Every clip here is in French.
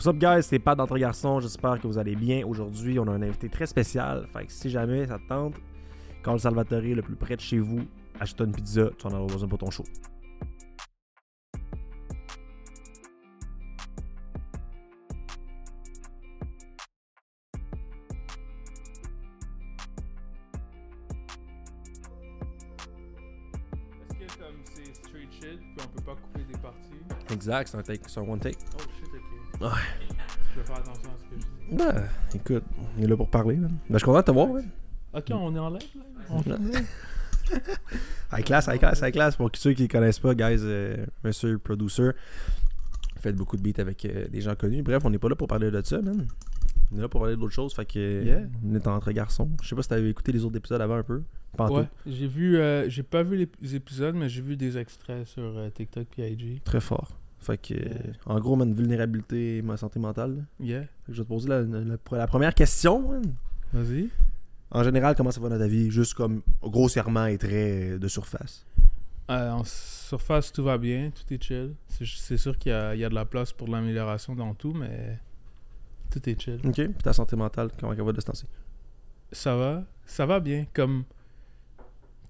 What's up, guys? C'est Pat d'Entre Garçons. J'espère que vous allez bien. Aujourd'hui, on a un invité très spécial. Fait que si jamais ça te tente, quand le Salvatore le plus près de chez vous, achète-toi une pizza, tu en auras besoin pour ton show. Est-ce que comme c'est straight shit, puis on peut pas couper des parties? Exact, c'est un one take. Oh shit, ok. Ouais. Je vais faire attention à ce que je dis. Ben, écoute, on est là pour parler. Man. Ben, je suis content de te voir. Man. Ok, on est en live là? On filme là? High class. Pour ceux qui ne connaissent pas, guys, monsieur producer, fait beaucoup de beats avec des gens connus. Bref, on n'est pas là pour parler de ça, man. On est là pour parler d'autres choses. Fait que Yeah. on est entre garçons. Je sais pas si t'avais écouté les autres épisodes avant un peu. Pas en Ouais, tout. j'ai vu, j'ai pas vu les épisodes, mais j'ai vu des extraits sur TikTok puis IG. Très fort. Fait que, en gros, man, vulnérabilité et ma santé mentale. Là. Yeah, Fait que je vais te poser la première question, man. vas-y. En général, comment ça va dans ta vie? Juste comme grossièrement et très de surface. En surface, tout va bien, tout est chill. C'est sûr qu'il y a de la place pour l'amélioration dans tout, mais tout est chill. Ok. Puis ta santé mentale, comment elle va de ce temps-ci? Ça va bien. Comme,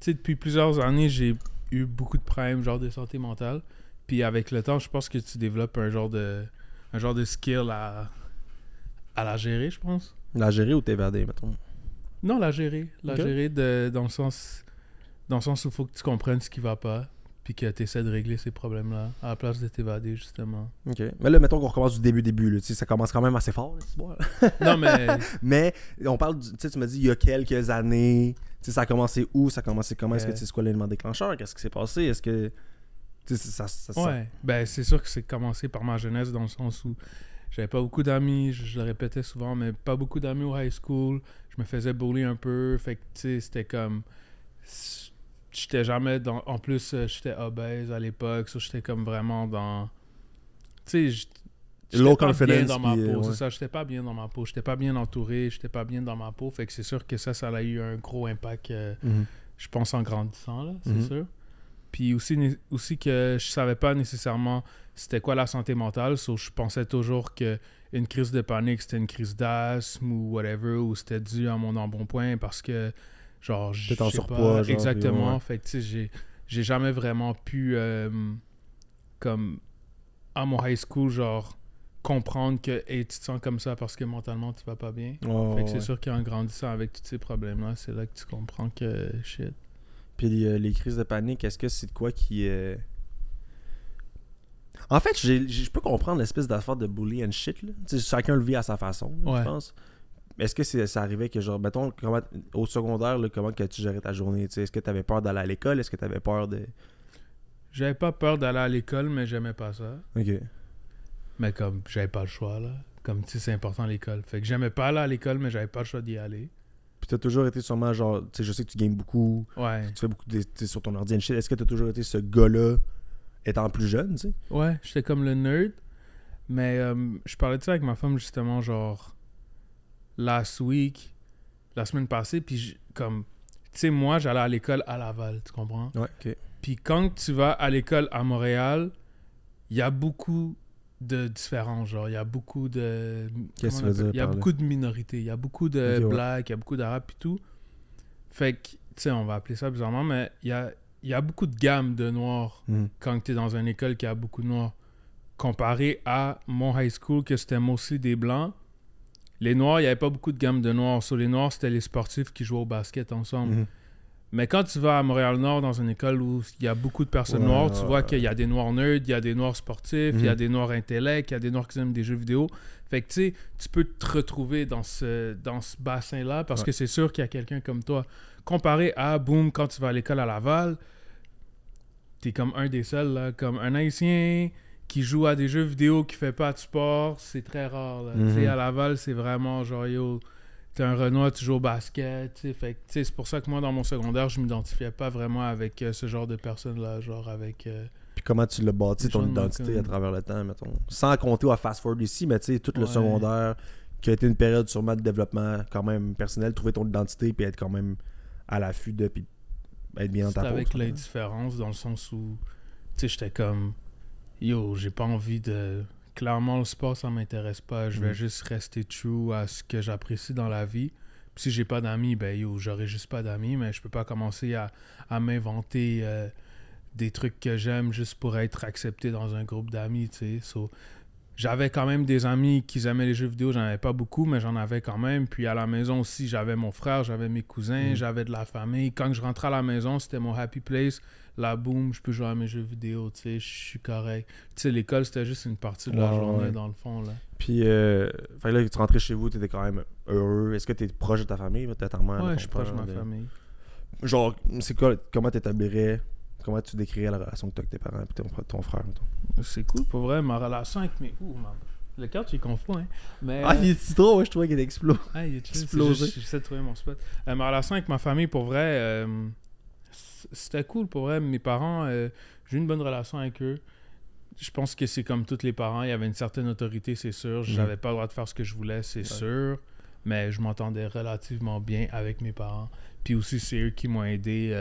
tu sais, depuis plusieurs années, j'ai eu beaucoup de problèmes, genre de santé mentale. Puis avec le temps, je pense que tu développes un genre de skill à la gérer, je pense. La gérer ou t'évader, mettons? Non, la gérer. Ok. Gérer dans le sens où il faut que tu comprennes ce qui va pas, puis que tu essaies de régler ces problèmes-là, à la place de t'évader, justement. Ok. Mais là, mettons qu'on recommence du début, là. Tu sais, ça commence quand même assez fort, là, tu vois. Non, mais Mais on parle, tu sais, tu m'as dit il y a quelques années. Tu sais, ça a commencé où? Ça a commencé comment? Est-ce que tu sais c'est quoi l'élément déclencheur? Qu'est-ce qui s'est passé? Est-ce que. Tu sais, ça. ouais. Ben, c'est sûr que c'est commencé par ma jeunesse, dans le sens où j'avais pas beaucoup d'amis, je le répétais souvent, mais pas beaucoup d'amis au high school. Je me faisais bully un peu, fait que, tu sais, c'était comme... J'étais jamais dans... En plus, j'étais obèse à l'époque, ça, j'étais comme vraiment dans... Tu sais, j'étais Low pas bien confidence, dans ma puis, peau, ouais. c'est ça, j'étais pas bien dans ma peau, j'étais pas bien entouré, j'étais pas bien dans ma peau, fait que c'est sûr que ça a eu un gros impact, Mhm. je pense, en grandissant, là, c'est Mhm. sûr. Puis aussi que je savais pas nécessairement c'était quoi la santé mentale, so je pensais toujours que une crise de panique, c'était une crise d'asthme ou whatever, ou c'était dû à mon embonpoint parce que, genre, je T'es en sais surpoids, pas genre, exactement. puis ouais. Fait que, tu sais, j'ai jamais vraiment pu, comme, à mon high school, genre, comprendre que, hey, tu te sens comme ça parce que mentalement, tu vas pas bien. Oh, Fait que c'est ouais. sûr qu'en grandissant avec tous ces problèmes-là, c'est là que tu comprends que, shit. Puis les crises de panique, est-ce que c'est de quoi qui. En fait, je peux comprendre l'espèce d'affaire de bully and shit. Là. Tu sais, chacun le vit à sa façon, là, Ouais. je pense. Est-ce que ça arrivait que, genre, mettons, au secondaire, là, comment que tu gérais ta journée? Tu sais, est-ce que tu avais peur d'aller à l'école? Est-ce que tu avais peur de. J'avais pas peur d'aller à l'école, mais j'aimais pas ça. Ok. Mais comme, j'avais pas le choix, là. Comme, tu sais, c'est important l'école. Fait que j'aimais pas aller à l'école, mais j'avais pas le choix d'y aller. Puis t'as toujours été sûrement, genre, tu sais, je sais que tu games beaucoup, Ouais. tu fais beaucoup tu sais, sur ton ordi and shit. Est-ce que t'as toujours été ce gars-là étant plus jeune, tu sais? Ouais, j'étais comme le nerd. Mais je parlais de ça avec ma femme, justement, genre, la semaine passée, puis comme, tu sais, moi, j'allais à l'école à Laval, tu comprends? Ouais, ok. Puis quand tu vas à l'école à Montréal, il y a beaucoup de différences, genre, il y a beaucoup de... Qu'est-ce que comment tu veux on appelle? dire Il y a par là? beaucoup de minorités, il y a beaucoup de Ok, ouais. blacks, il y a beaucoup d'arabes et tout. Fait que, tu sais, on va appeler ça bizarrement, mais il y a beaucoup de gammes de noirs Mhm. quand tu es dans une école qui a beaucoup de noirs. Comparé à mon high school, que c'était mostly des blancs, les noirs, il n'y avait pas beaucoup de gamme de noirs. Sur les noirs, c'était les sportifs qui jouaient au basket ensemble. Mhm. Mais quand tu vas à Montréal-Nord, dans une école où il y a beaucoup de personnes Ouais, noires, tu ouais, vois ouais. qu'il y a des noirs nerds, il y a des noirs sportifs, il y a des noirs intellects, il y a des noirs qui aiment des jeux vidéo. Fait que, tu sais, tu peux te retrouver dans ce bassin-là parce Ouais. que c'est sûr qu'il y a quelqu'un comme toi. Comparé à, boum, quand tu vas à l'école à Laval, t'es comme un des seuls, là, comme un Haïtien qui joue à des jeux vidéo, qui fait pas de sport, c'est très rare, là. Tu sais, à Laval, c'est vraiment genre, yo, t'es un Renoir, tu joues au basket, tu sais. Fait que, tu sais, c'est pour ça que moi, dans mon secondaire, je m'identifiais pas vraiment avec ce genre de personnes-là, genre avec... Puis comment tu l'as bâti, Les ton gens de identité comme- à travers le temps, mettons. Sans compter à fast forward ici, mais tu sais, tout le Ouais. secondaire, qui a été une période sûrement de développement quand même personnel, trouver ton identité, puis être quand même à l'affût de, puis être bien dans C'est ta peau. avec ça, l'indifférence, dans le sens où, tu sais, j'étais comme, yo, j'ai pas envie de clairement, le sport, ça m'intéresse pas. Je vais juste rester true à ce que j'apprécie dans la vie. Puis si j'ai pas d'amis, ben yo, j'aurai juste pas d'amis, mais je peux pas commencer à m'inventer des trucs que j'aime juste pour être accepté dans un groupe d'amis, tu sais. So, j'avais quand même des amis qui aimaient les jeux vidéo, j'en avais pas beaucoup, mais j'en avais quand même. Puis à la maison aussi, j'avais mon frère, j'avais mes cousins, j'avais de la famille. Quand je rentrais à la maison, c'était mon happy place. Là, boum, je peux jouer à mes jeux vidéo, tu sais, je suis correct. Tu sais, l'école, c'était juste une partie de la journée, dans le fond, là. Puis, fait que là, tu rentrais chez vous, t'étais quand même heureux. Est-ce que t'es proche de ta famille, ta mère? Ouais, je suis proche de ma famille. Genre, c'est quoi, comment t'établirais, comment tu décrirais la relation que t'as avec tes parents et ton frère, mettons? C'est cool, pour vrai, ma relation avec mes... Ouh, man. Le cœur, tu es confus, hein. Mais, il est si trop, je trouvais qu'il explose. Ah, il est explosé. J'essaie de trouver mon spot. Ma relation avec ma famille, pour vrai, c'était cool, pour vrai. Mes parents, j'ai eu une bonne relation avec eux. Je pense que c'est comme tous les parents. Il y avait une certaine autorité, c'est sûr. J'avais pas le droit de faire ce que je voulais, c'est sûr. Mais je m'entendais relativement bien avec mes parents. Puis aussi, c'est eux qui m'ont aidé...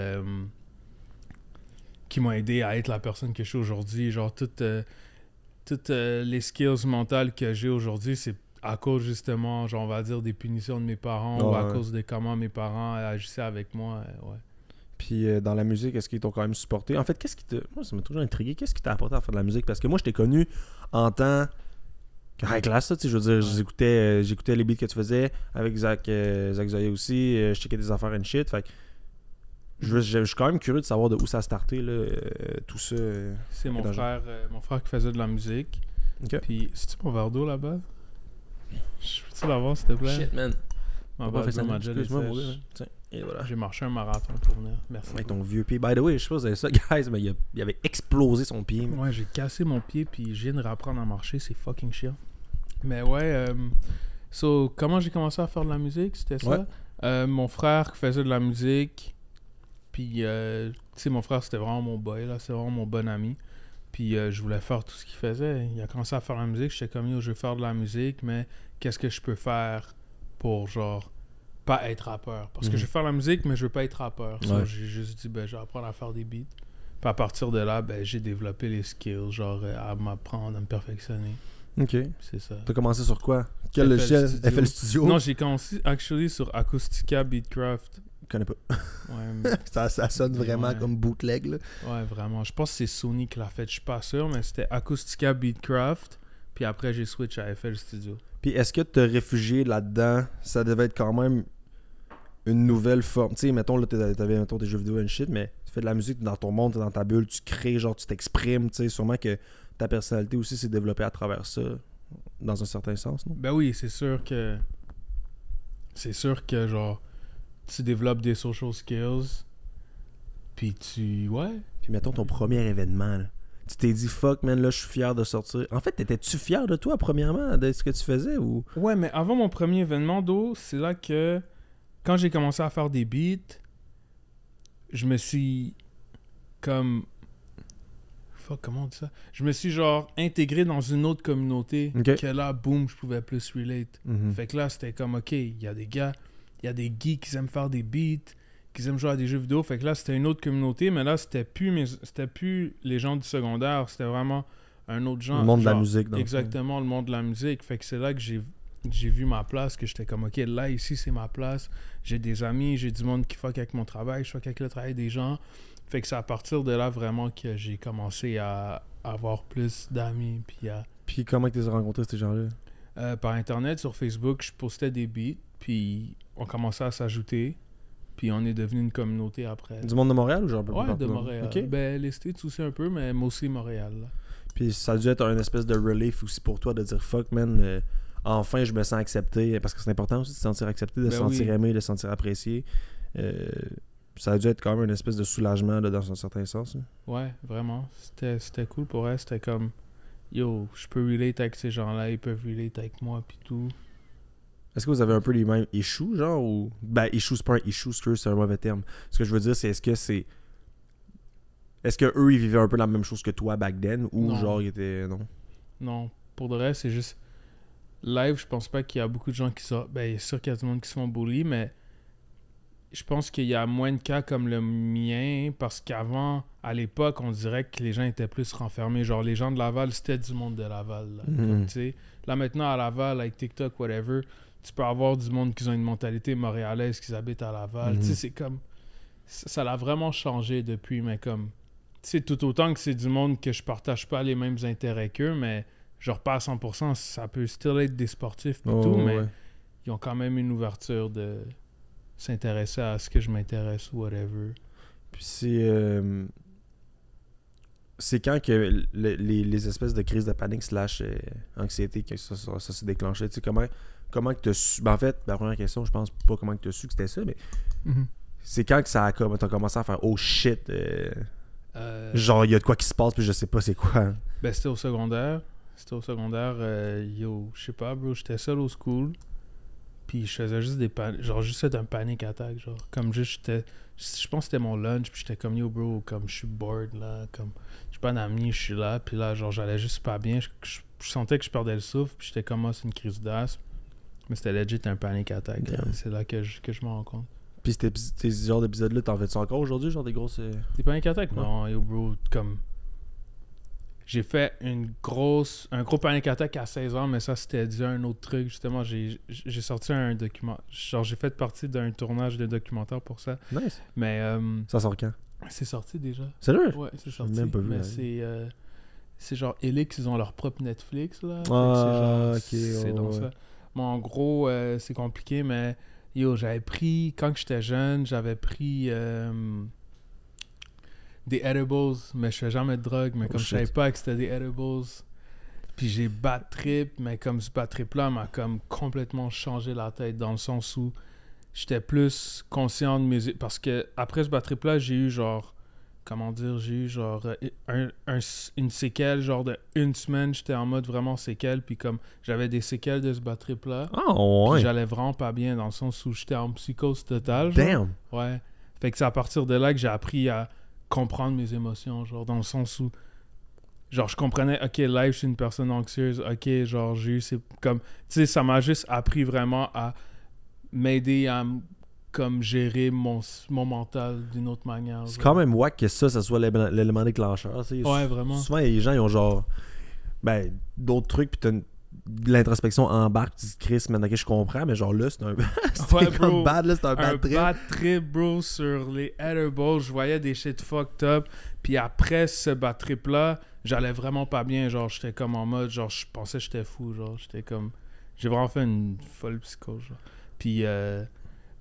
à être la personne que je suis aujourd'hui. Genre, toutes les skills mentales que j'ai aujourd'hui, c'est à cause, justement, genre, on va dire, des punitions de mes parents ou à cause de comment mes parents agissaient avec moi. Ouais. Puis dans la musique, est-ce qu'ils t'ont quand même supporté? En fait, qu'est-ce qui t'a... Moi, ça m'a toujours intrigué. Qu'est-ce qui t'a apporté à faire de la musique? Parce que moi, je t'ai connu en tant que high class, tu sais, je veux dire, j'écoutais les beats que tu faisais avec Zach Zoya aussi. Je checkais des affaires and shit. Fait que je suis quand même curieux de savoir de où ça a starté, là, tout ça. C'est mon frère qui faisait de la musique. Okay. Puis, c'est-tu mon verre d'eau là-bas? Je peux-tu l'avoir, s'il te plaît? Shit, man. Excuse-moi, mon gars. Tiens, et voilà. J'ai marché un marathon pour venir. Merci. Avec ton vieux pied. By the way, je sais pas si vous savez ça, guys, mais il avait explosé son pied. Ouais, j'ai cassé mon pied, puis je viens de réapprendre à marcher. C'est fucking chiant. Mais ouais, comment j'ai commencé à faire de la musique? C'était ça? Mon frère qui faisait de la musique. Puis, tu sais, mon frère, c'était vraiment mon boy, là. C'est vraiment mon bon ami. Puis, je voulais faire tout ce qu'il faisait. Il a commencé à faire de la musique. J'étais comme, yo, je veux faire de la musique, mais qu'est-ce que je peux faire pour, genre, pas être rappeur? Parce que je veux faire de la musique, mais je veux pas être rappeur. So, j'ai juste dit, ben, je vais apprendre à faire des beats. Puis, à partir de là, ben, j'ai développé les skills, genre, à m'apprendre, à me perfectionner. Ok. C'est ça. T'as commencé sur quoi? Quel logiciel? FL Studio? Non, j'ai commencé, actually, sur Acoustica Beatcraft. Je connais pas. Ouais, ça sonne vraiment comme bootleg, là. Ouais, vraiment. Je pense que c'est Sony qui l'a fait. Je suis pas sûr, mais c'était Acoustica Beatcraft. Puis après, j'ai switch à FL Studio. Puis est-ce que te réfugier là-dedans, ça devait être quand même une nouvelle forme? Tu sais, mettons, là, t'avais mettons, des jeux vidéo and shit, mais tu fais de la musique dans ton monde, t'es dans ta bulle, tu crées, genre, tu t'exprimes, tu sais, sûrement que ta personnalité aussi s'est développée à travers ça, dans un certain sens, non? Ben oui, c'est sûr que, genre, tu développes des social skills, puis ouais. Puis mettons ton premier événement, là. Tu t'es dit, fuck, man, là, je suis fier de sortir. En fait, t'étais-tu fier de toi, premièrement, de ce que tu faisais, ou... Ouais, mais avant mon premier événement, c'est là que, quand j'ai commencé à faire des beats, je me suis, comme... Fuck, comment on dit ça? Je me suis, genre, intégré dans une autre communauté, que là, boum, je pouvais plus relate. Fait que là, c'était comme, OK, il y a des gars... Il y a des geeks qui aiment faire des beats, qui aiment jouer à des jeux vidéo. Fait que là, c'était une autre communauté, mais là, c'était plus les gens du secondaire. C'était vraiment un autre genre. Le monde de la musique. Donc. Exactement, le monde de la musique. Fait que c'est là que j'ai vu ma place, que j'étais comme, OK, là, ici, c'est ma place. J'ai des amis, j'ai du monde qui fuck avec mon travail, je fuck avec le travail des gens. Fait que c'est à partir de là, vraiment, que j'ai commencé à avoir plus d'amis. Puis comment tu les as rencontrés, ces gens-là? Par Internet, sur Facebook, je postais des beats, puis on commençait à s'ajouter, puis on est devenu une communauté après. Du monde de Montréal ou genre un peu Ouais, partout? de Montréal. Okay. Ben, les States aussi un peu, mais aussi Montréal. Là. Puis ça a dû être un espèce de relief aussi pour toi de dire fuck, man, enfin je me sens accepté, parce que c'est important aussi de se sentir accepté, de se sentir aimé, de se sentir apprécié. Ça a dû être quand même une espèce de soulagement là, dans un certain sens. Là. Ouais, vraiment. C'était cool pour elle. C'était comme, yo, je peux relate avec ces gens-là, ils peuvent relate avec moi, puis tout. Est-ce que vous avez un peu les mêmes issues, genre, ou... Ben, issue, c'est pas un issue, c'est un mauvais terme. Ce que je veux dire, c'est est-ce que eux ils vivaient un peu la même chose que toi back then, ou non. Genre, ils étaient... Non, pour de vrai, c'est juste... Live, je pense pas qu'il y a beaucoup de gens qui sont... Ben, il y a sûr qu'il y a du monde qui se font bully, mais... je pense qu'il y a moins de cas comme le mien parce qu'avant, à l'époque, on dirait que les gens étaient plus renfermés. Genre, les gens de Laval, c'était du monde de Laval. Là, comme, tu sais. Là, maintenant, à Laval, avec TikTok, whatever, tu peux avoir du monde qui ont une mentalité montréalaise, qui habitent à Laval. Tu sais, c'est comme... Ça l'a vraiment changé depuis, mais comme... Tu sais, tout autant que c'est du monde que je partage pas les mêmes intérêts qu'eux, mais genre pas à 100%, ça peut still être des sportifs et tout, mais ils ont quand même une ouverture de s'intéresser à ce que je m'intéresse ou whatever. Puis c'est quand que les espèces de crises de panique / anxiété que ça s'est déclenché. Tu sais, comment que tu as su... Ben, en fait, la première question, je pense pas comment que tu as su que c'était ça, mais c'est quand que ça t'as commencé à faire « Oh shit! Genre, il y a de quoi qui se passe, puis je sais pas c'est quoi. » Ben, c'était au secondaire. Yo, je sais pas, bro, j'étais seul au school. Puis je faisais juste juste un panic attack, genre. Comme juste, je pense que c'était mon lunch, puis j'étais comme, yo, bro, comme je suis bored, là. Comme, j'ai pas d'amis, je suis là. Puis là, genre, j'allais juste pas bien. Je sentais que je perdais le souffle, puis j'étais comme, c'est une crise d'asthme. Mais c'était legit un panic attack. C'est là que je me rends compte. Puis ces genres d'épisodes-là, t'en fais-tu encore aujourd'hui, genre des grosses... Des panic attack? Non, yo, bro, comme... J'ai fait un gros panic attack à 16 ans, mais ça, c'était dû à un autre truc. Justement, j'ai sorti un document. Genre, j'ai fait partie d'un tournage de documentaire pour ça. Nice. Mais... ça sort quand? C'est sorti déjà. Sérieux? Ouais, c'est sorti. J'ai même pas vu. Mais c'est genre Elix, ils ont leur propre Netflix, là. Ah, c'est donc ça. Bon, en gros, c'est compliqué, mais... Yo, quand j'étais jeune, j'avais pris... des edibles, mais je fais jamais de drogue, mais comme je savais pas que c'était des edibles, puis j'ai bad trip, mais comme ce bad trip là m'a comme complètement changé la tête dans le sens où j'étais plus conscient de mes... Parce que après ce bad trip là, j'ai eu genre une séquelle, genre de une semaine, j'étais en mode vraiment séquelle, puis comme j'avais des séquelles de ce bad trip là, puis j'allais vraiment pas bien dans le sent où j'étais en psychose totale. Genre. Damn! Ouais. Fait que c'est à partir de là que j'ai appris à comprendre mes émotions, genre dans le sens où genre je comprenais, ok, live, je suis une personne anxieuse, ok, genre j'ai eu comme, tu sais, ça m'a juste appris vraiment à m'aider à comme gérer mon mental d'une autre manière. C'est quand même wack que ça soit l'élément déclencheur. Ouais, vraiment. Souvent, les gens, ils ont genre d'autres trucs, puis t'as l'introspection embarque, tu dis Chris, man, ok, je comprends, mais genre là, c'est un bro, bad, là, c'est un bad trip. Bad trip, bro, sur les edibles, je voyais des shit fucked up, puis après ce bad trip là, j'allais vraiment pas bien, genre j'étais comme en mode, genre je pensais que j'étais fou, genre j'étais comme, j'ai vraiment fait une folle psychose, genre. Puis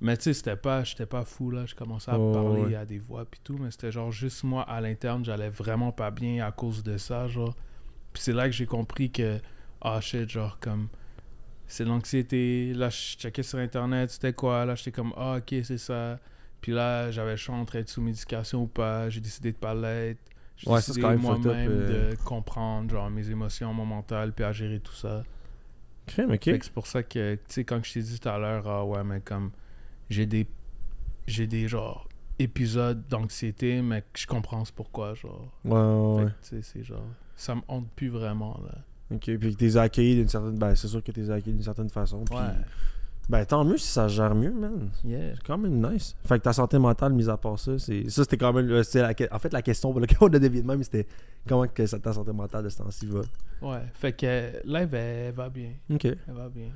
mais tu sais, j'étais pas fou, là, je commençais à parler à des voix puis tout, mais c'était genre juste moi à l'interne, j'allais vraiment pas bien à cause de ça, genre. Puis c'est là que j'ai compris que shit, genre comme c'est l'anxiété. Là, je checkais sur internet, c'était quoi? Là, j'étais comme ok, c'est ça. Puis là, j'avais le choix entre être sous médication ou pas. J'ai décidé de pas l'être. J'ai décidé moi-même de comprendre genre mes émotions, mon mental, puis à gérer tout ça. Okay. Fait que c'est pour ça que, tu sais, quand je t'ai dit tout à l'heure, ouais, mais comme j'ai des genre épisodes d'anxiété, mais que je comprends pourquoi, genre. Ouais. Fait que, tu sais, c'est genre, ça me honte plus vraiment, là. Ok, puis que t'es accueilli d'une certaine... Ben, c'est sûr que t'es accueilli d'une certaine façon. Puis... Ouais. Ben, tant mieux si ça gère mieux, man. Yeah. C'est quand même nice. Fait que ta santé mentale, mis à part ça, c'était quand même... En fait, la question pour laquelle on a dévié de même, c'était comment que ta santé mentale de ce temps-ci va. Ouais, fait que là, elle va bien. Ok. Elle va bien.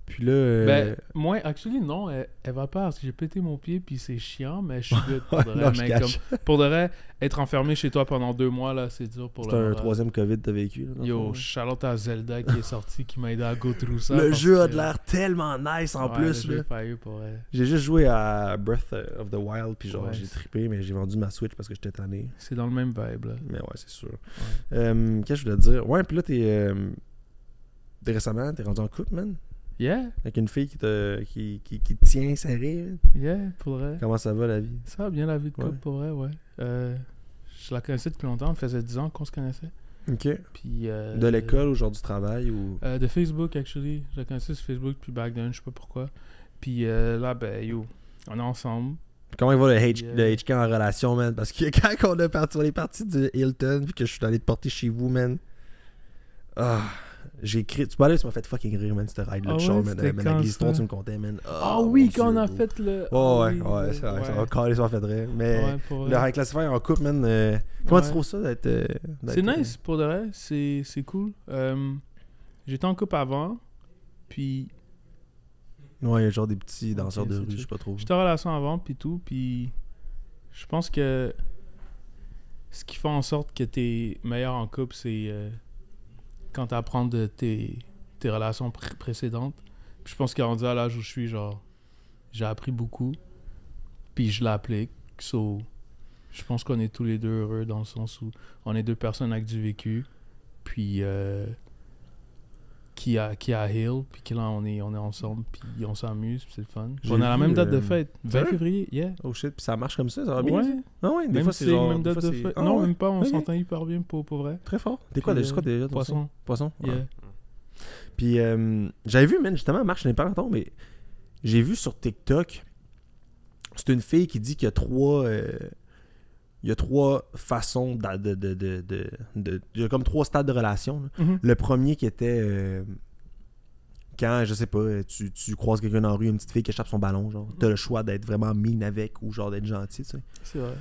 Puis là... Ben, moi, actually, non, elle va pas parce que j'ai pété mon pied, puis c'est chiant, mais je suis good pour de vrai. Non, mais comme, pour de vrai, être enfermé chez toi pendant 2 mois, là, c'est dur pour le C'est un troisième COVID que t'as vécu. Là, yo, shout-out à Zelda qui est sorti, qui m'a aidé à go through ça. Le jeu a de l'air tellement nice en plus. Le jeu est fire pour elle. J'ai juste joué à Breath of the Wild, puis genre, Ouais, j'ai trippé, mais j'ai vendu ma Switch parce que j'étais tanné. C'est dans le même vibe, là. Mais ouais, c'est sûr. Ouais. Qu'est-ce que je voulais te dire? Ouais, puis là, t'es récemment, t'es rendu en couple, man. Yeah. Avec une fille qui te tient serré. Man. Yeah, pour vrai. Comment ça va, la vie? Ça va bien, la vie de couple, pour vrai, ouais. Je la connaissais depuis longtemps. Ça faisait 10 ans qu'on se connaissait. OK. Puis, de l'école ou genre du travail ou... de Facebook, actually. Je la connaissais sur Facebook depuis back then, je sais pas pourquoi. Puis là, ben, yo, on est ensemble. Comment il va le HK en relation, man? Parce que quand on est parti du Hilton, puis que je suis allé te porter chez vous, man... j'ai écrit... Tu parlais, tu m'as fait fucking rire, man, cette ride-là de char, man. Avec l'histoire, tu me contais, man. Ah oui, quand on a fait le... Ouais, c'est vrai, ça m'a carré, ça m'a fait rire. Mais le high classifier en couple, man, comment tu trouves ça d'être... C'est nice, pour de vrai, c'est cool. J'étais en couple avant, puis... Ouais, il y a genre des petits danseurs de rue, je sais pas trop. J'étais en relation avant, puis tout, puis je pense que ce qui fait en sorte que t'es meilleur en couple, c'est quand t'apprends de tes relations précédentes. Puis je pense qu'à rendu à l'âge où je suis, genre, j'ai appris beaucoup, puis je l'applique. So, je pense qu'on est tous les deux heureux dans le sens où on est deux personnes avec du vécu, puis qui a heal, puis que là on est ensemble, puis on s'amuse, puis c'est le fun. On a la même date de fête, 20 février, yeah. Oh shit, puis ça marche comme ça va bien? Ouais. Ah ouais, des même fois c'est genre... même date de fête. Ah, non, ouais. même pas, on Ok. s'entend hyper bien pour vrai. Très fort. T'es quoi déjà? Poisson. Poisson? Yeah. Ouais. Puis j'avais vu, man, justement, Marc, je n'ai pas longtemps, mais j'ai vu sur TikTok, c'est une fille qui dit qu'il y a trois façons il y a comme 3 stades de relation. Là. Mhm. Le premier qui était quand, je sais pas, tu croises quelqu'un dans la rue, une petite fille qui échappe son ballon, genre, t'as le choix d'être vraiment mean avec ou genre d'être gentil, tu sais. C'est vrai.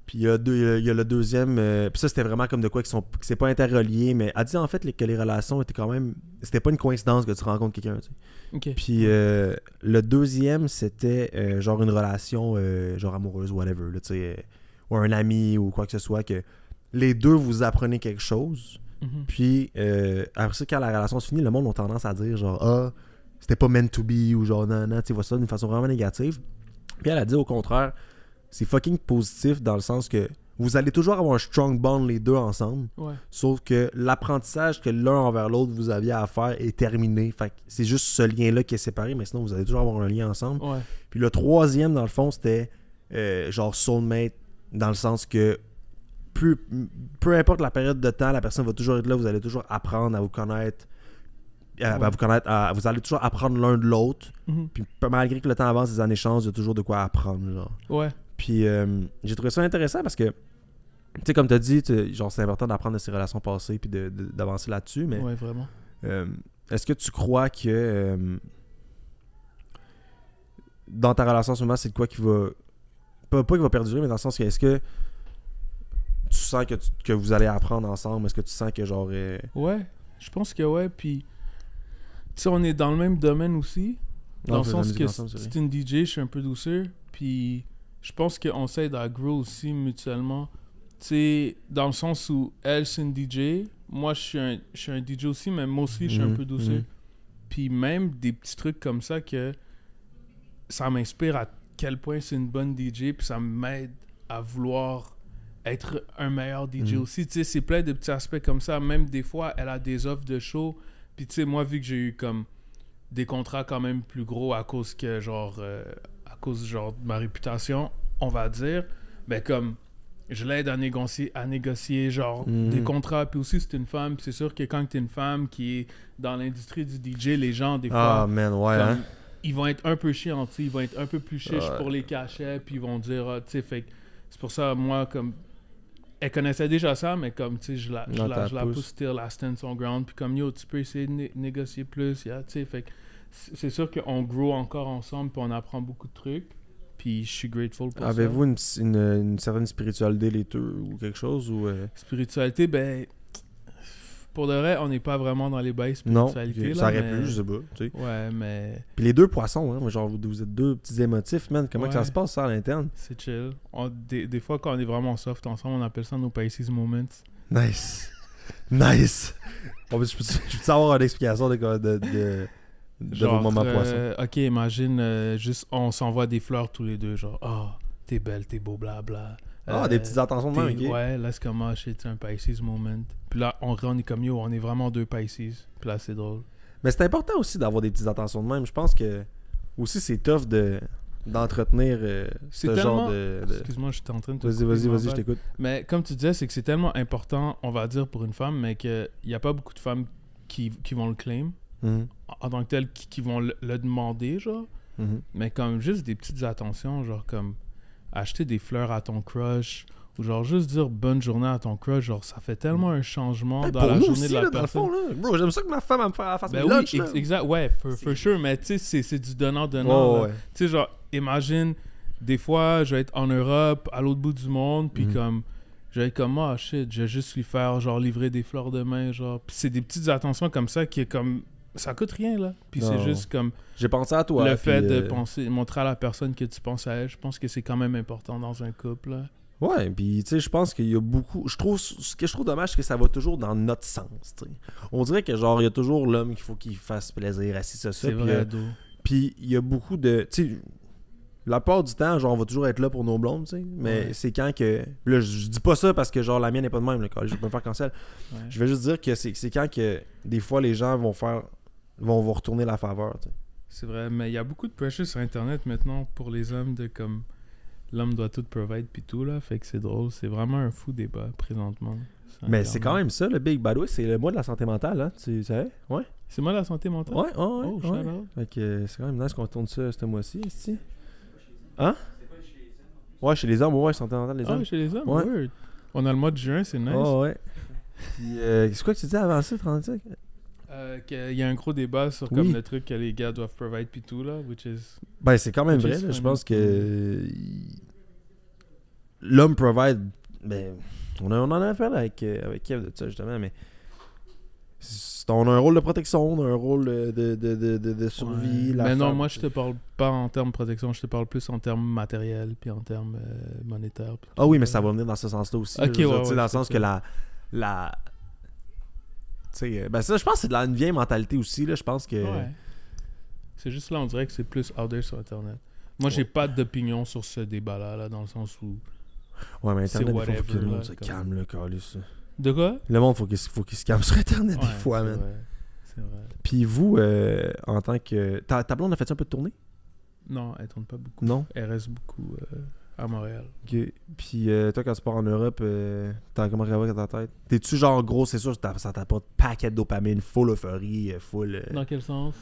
Puis il y a le deuxième, puis ça c'était vraiment comme de quoi que c'est pas interrelié, mais elle dit en fait que les relations étaient quand même, c'était pas une coïncidence que tu rencontres quelqu'un, tu sais. Ok. Puis le deuxième c'était genre une relation genre amoureuse, whatever, là, tu sais, ou un ami ou quoi que ce soit, que les deux vous apprenez quelque chose. Mhm. Puis après ça, quand la relation se finit, le monde a tendance à dire genre ah, c'était pas meant to be ou genre non, tu vois ça d'une façon vraiment négative. Puis elle a dit au contraire, c'est fucking positif dans le sens que vous allez toujours avoir un strong bond les deux ensemble, Ouais. sauf que l'apprentissage que l'un envers l'autre vous aviez à faire est terminé. Fait que c'est juste ce lien-là qui est séparé, mais sinon vous allez toujours avoir un lien ensemble. Ouais. Puis le troisième, dans le fond, c'était genre soulmate, dans le sens que peu importe la période de temps, la personne va toujours être là, vous allez toujours apprendre à vous connaître. Vous allez toujours apprendre l'un de l'autre. Mhm. Puis malgré que le temps avance, les années changent, il y a toujours de quoi apprendre. Genre. Ouais. Puis j'ai trouvé ça intéressant parce que, tu sais, comme tu as dit, genre, c'est important d'apprendre de ses relations passées puis d'avancer là-dessus. Mais Ouais, vraiment. est-ce que tu crois que dans ta relation en ce moment, c'est de quoi qui va. Pas qui va perdurer, mais dans le sens que est-ce que tu sens que vous allez apprendre ensemble? Est-ce que tu sens que genre. Ouais, je pense que ouais. Puis, tu sais, on est dans le même domaine aussi. Dans le sens que c'est une DJ, je suis un peu douceur. Puis, je pense qu'on s'aide à grow aussi mutuellement. Tu sais, dans le sens où elle, c'est une DJ. Moi, je suis un DJ aussi, mais moi aussi, je suis un peu douceur. Puis, même des petits trucs comme ça que ça m'inspire à quel point c'est une bonne DJ. Puis, ça m'aide à vouloir être un meilleur DJ aussi. Tu sais, c'est plein de petits aspects comme ça. Même des fois, elle a des offres de show. Puis, tu sais, moi, vu que j'ai eu comme des contrats quand même plus gros à cause que, genre, de ma réputation, on va dire, ben, comme, je l'aide à négocier genre, des contrats. Puis aussi, c'est une femme. Puis c'est sûr que quand t'es une femme qui est dans l'industrie du DJ, les gens, des fois, Ah, man, ouais, comme, hein? ils vont être un peu chiants, tu sais, ils vont être un peu plus chiches pour les cachets, puis ils vont dire, tu sais, fait que c'est pour ça, moi, comme, elle connaissait déjà ça, mais comme, tu sais, je la pousse still, la stand son ground, puis comme, yo, tu peux essayer de négocier plus, yeah, tu sais, fait que c'est sûr qu'on grow encore ensemble, puis on apprend beaucoup de trucs, puis je suis grateful pour ça. Avez-vous une certaine spiritualité les deux, ou quelque chose, ou... Spiritualité, ben... Pour de vrai, on n'est pas vraiment dans les bails Non, spiritualité. ça là, aurait pu, je sais pas, tu sais. Ouais, mais... Puis les deux poissons, hein, genre vous êtes deux petits émotifs, man. Comment que ça Ouais. se passe, ça, à l'interne? C'est chill. Des fois, quand on est vraiment soft ensemble, on appelle ça nos Pisces Moments. Nice. Nice. Bon, ben, je peux avoir une explication de vos moments poissons. Ok, imagine, juste on s'envoie des fleurs tous les deux, genre, oh, t'es belle, t'es beau, blabla. Des petites attentions de même, ok? Ouais, là, c'est comme, ah, c'est un Pisces Moment. Puis là, on est comme, yo, on est vraiment deux Pisces. Puis là, c'est drôle. Mais c'est important aussi d'avoir des petites attentions de même. Je pense que aussi c'est tough d'entretenir ce genre de... Excuse-moi, je suis en train de te Vas-y, je t'écoute. Mais comme tu disais, c'est que c'est tellement important, on va dire, pour une femme, mais qu'il n'y a pas beaucoup de femmes qui vont le claim en tant que telles, qui vont le demander, genre. Mais comme juste des petites attentions, genre comme acheter des fleurs à ton crush Ou genre juste dire bonne journée à ton crush, genre ça fait tellement un changement Hey, dans pour la nous journée aussi, de la là, dans le personne. fond, là. Bro, j'aime ça que ma femme elle me fasse Ben mes oui, lunchs, là. exact, ouais, for sure, mais tu sais, c'est du donnant-donnant. Ouais, là. ouais. Tu sais, genre, imagine, des fois, je vais être en Europe, à l'autre bout du monde, puis comme, je vais être comme, oh shit, je vais juste lui faire, genre, livrer des fleurs de main, genre. Puis c'est des petites attentions comme ça qui est comme, ça coûte rien, là. Puis Non. c'est juste comme, J'ai pensé à toi. le fait puis, de penser, montrer à la personne que tu penses à elle, je pense que c'est quand même important dans un couple, là. Ouais, puis tu sais, je pense qu'il y a beaucoup. Ce que je trouve dommage, c'est que ça va toujours dans notre sens, tu sais. On dirait que genre, il y a toujours l'homme qu'il faut qu'il fasse plaisir, assis ça. C'est Puis, vrai, d'où. puis il y a beaucoup de. Tu sais, la plupart du temps, genre, on va toujours être là pour nos blondes, tu sais. Mais Ouais. c'est quand que. Là, je dis pas ça parce que genre, la mienne n'est pas de même, là, je vais pas me faire cancel. Ouais. Je vais juste dire que c'est quand que des fois les gens vont faire. Vont retourner la faveur, tu sais. C'est vrai, mais il y a beaucoup de pressure sur Internet maintenant pour les hommes de comme l'homme doit tout provide puis tout là, fait que c'est drôle, c'est vraiment un fou débat présentement. sur Mais c'est Internet. quand même ça, le Big Bad Way, c'est le mois de la santé mentale, hein. Tu savais? Ouais. C'est moi la santé mentale. Ouais, ouais, Oh, ouais. shout out. Fait que c'est quand même nice qu'on tourne ça ce mois-ci, ici. Hein? Ouais, chez les hommes, ouais, santé mentale, les Ah, hommes. chez les hommes, Ouais. word. On a le mois de juin, c'est nice. Oh, ouais. Puis, c'est quoi que tu dis avant ça, 35? Qu'il y a un gros débat sur Oui. comme le truc que les gars doivent provide puis tout là, which is Ben, c'est quand même Which vrai, is là. Je funny. pense que l'homme provide. Ben, on en a fait avec Kev de ça, justement, mais on a un rôle de protection, on a un rôle de survie. Ouais. La Mais non, femme, moi je te parle pas en termes de protection, je te parle plus en termes matériels puis en termes monétaires. puis Ah tout, oui, mais là. ça va venir dans ce sens-là aussi. Ok, là. Je veux dire, ouais, tu sais, ouais, dans le c'est sens ça. que la tu sais, ben ça, je pense que c'est de une vieille mentalité aussi, là. Je pense que. Ouais. C'est juste là, on dirait que c'est plus out there sur Internet. Moi, j'ai pas d'opinion sur ce débat-là, là, dans le sens où... Ouais, mais c'est Internet, il faut que le whatever, monde là, se comme- calme, là, câlisse. De quoi? Le monde, faut qu'il se calme sur Internet des Ouais, fois, c'est man. vrai. C'est vrai. Puis vous, en tant que. Ta blonde a fait un peu de tournée? Non, elle tourne pas beaucoup. Non? Elle reste beaucoup à Montréal. Ok. Puis toi, quand tu pars en Europe, t'as comment ça va dans ta tête? T'es-tu genre gros, c'est sûr, ça t'apporte paquet de dopamine, full euphorie, full. Dans quel sens?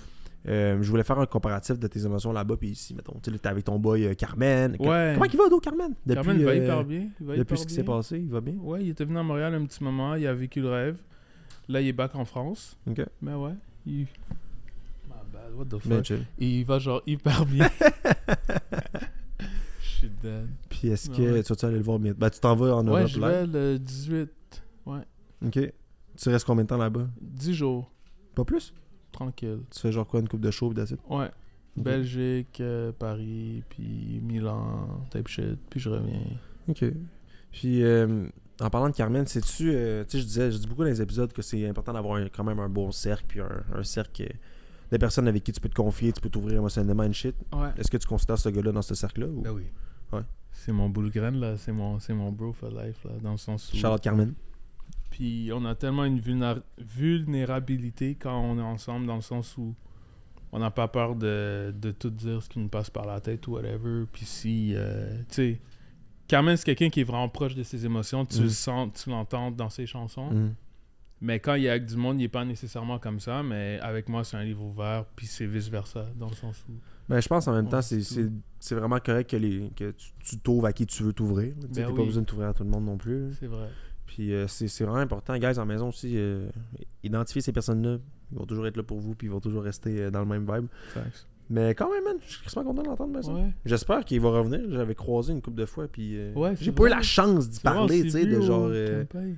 Je voulais faire un comparatif de tes émotions là-bas puis ici, mettons. Tu sais, t'es avec ton boy Carmen. Ouais. Comment il va, Carmen? Carmen va hyper bien. Il va Depuis hyper ce qui bien. s'est passé, il va bien? Ouais, il était venu à Montréal un petit moment, il a vécu le rêve. Là, il est back en France. Ok. Mais ouais, il... My bad, what the fuck? Ben chill. Il va genre hyper bien. Je suis dead. Puis est-ce que Ouais. tu vas aller le voir bientôt? Ben tu t'en vas en Ouais, Europe je là? vais le 18. Ok. Tu restes combien de temps là-bas? 10 jours, Pas plus? tranquille. Tu fais genre quoi, une coupe de show pis that's it? Ouais. Ok. Belgique, Paris, puis Milan, type shit, puis je reviens. Ok. Puis, en parlant de Carmen, sais-tu, tu sais, je dis beaucoup dans les épisodes que c'est important d'avoir quand même un bon cercle, puis un cercle de personnes avec qui tu peux te confier, tu peux t'ouvrir émotionnellement une shit. Ouais. Est-ce que tu considères ce gars-là dans ce cercle-là? Ou... Ben oui. Ouais. C'est mon boule graine, là. C'est mon bro for life, là. Dans le sens où... Charlotte Carmen. Puis on a tellement une vulnérabilité quand on est ensemble, dans le sens où on n'a pas peur de tout dire ce qui nous passe par la tête ou whatever. Puis si, tu sais, Carmen, c'est quelqu'un qui est vraiment proche de ses émotions. Tu le sens, tu l'entends dans ses chansons. Mm. Mais quand il est avec du monde, il n'est pas nécessairement comme ça. Mais avec moi, c'est un livre ouvert. Puis c'est vice-versa, dans le sens où... Ben, je pense en même On temps, dit c'est vraiment correct que tu t'ouvres à qui tu veux t'ouvrir. Tu sais, Ben t'as oui. pas besoin de t'ouvrir à tout le monde non plus. C'est vrai. Puis c'est vraiment important, guys, en maison aussi, identifier ces personnes-là. Ils vont toujours être là pour vous, puis ils vont toujours rester dans le même vibe. Facts. Mais quand même, man, je suis vraiment content d'entendre ben, ça. Ouais. J'espère qu'il va revenir. J'avais croisé une couple de fois, puis Ouais, j'ai c'est pas eu vrai. la chance d'y C'est vrai, on parler, s'est tu sais, vu de au genre campagne.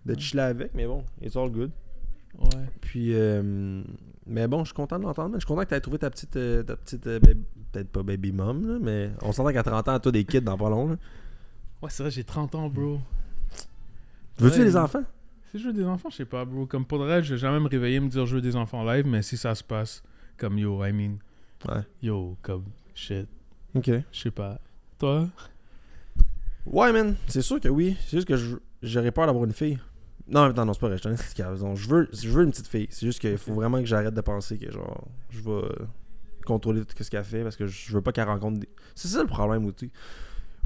de chiller avec, mais bon, it's all good. Ouais. Puis, mais bon, je suis content de l'entendre, man. Je suis content que tu aies trouvé ta petite peut-être pas baby mom, là, mais on s'entend qu'à 30 ans, toi, des kids dans pas long. Là. Ouais, c'est vrai, j'ai 30 ans, bro. Veux-tu Ouais. des enfants? Si je veux des enfants, je sais pas, bro. Comme pour le reste, je vais jamais me réveiller et me dire je veux des enfants live, mais si ça se passe comme yo, I mean, Ouais. yo, comme shit, Ok. je sais pas. Toi? Ouais, man, c'est sûr que oui. C'est juste que j'aurais peur d'avoir une fille. Non, non, c'est pas vrai, je t'en ai dit je veux une petite fille. C'est juste qu'il faut vraiment que j'arrête de penser que genre je vais contrôler tout ce qu'elle fait parce que je veux pas qu'elle rencontre des... C'est ça le problème aussi.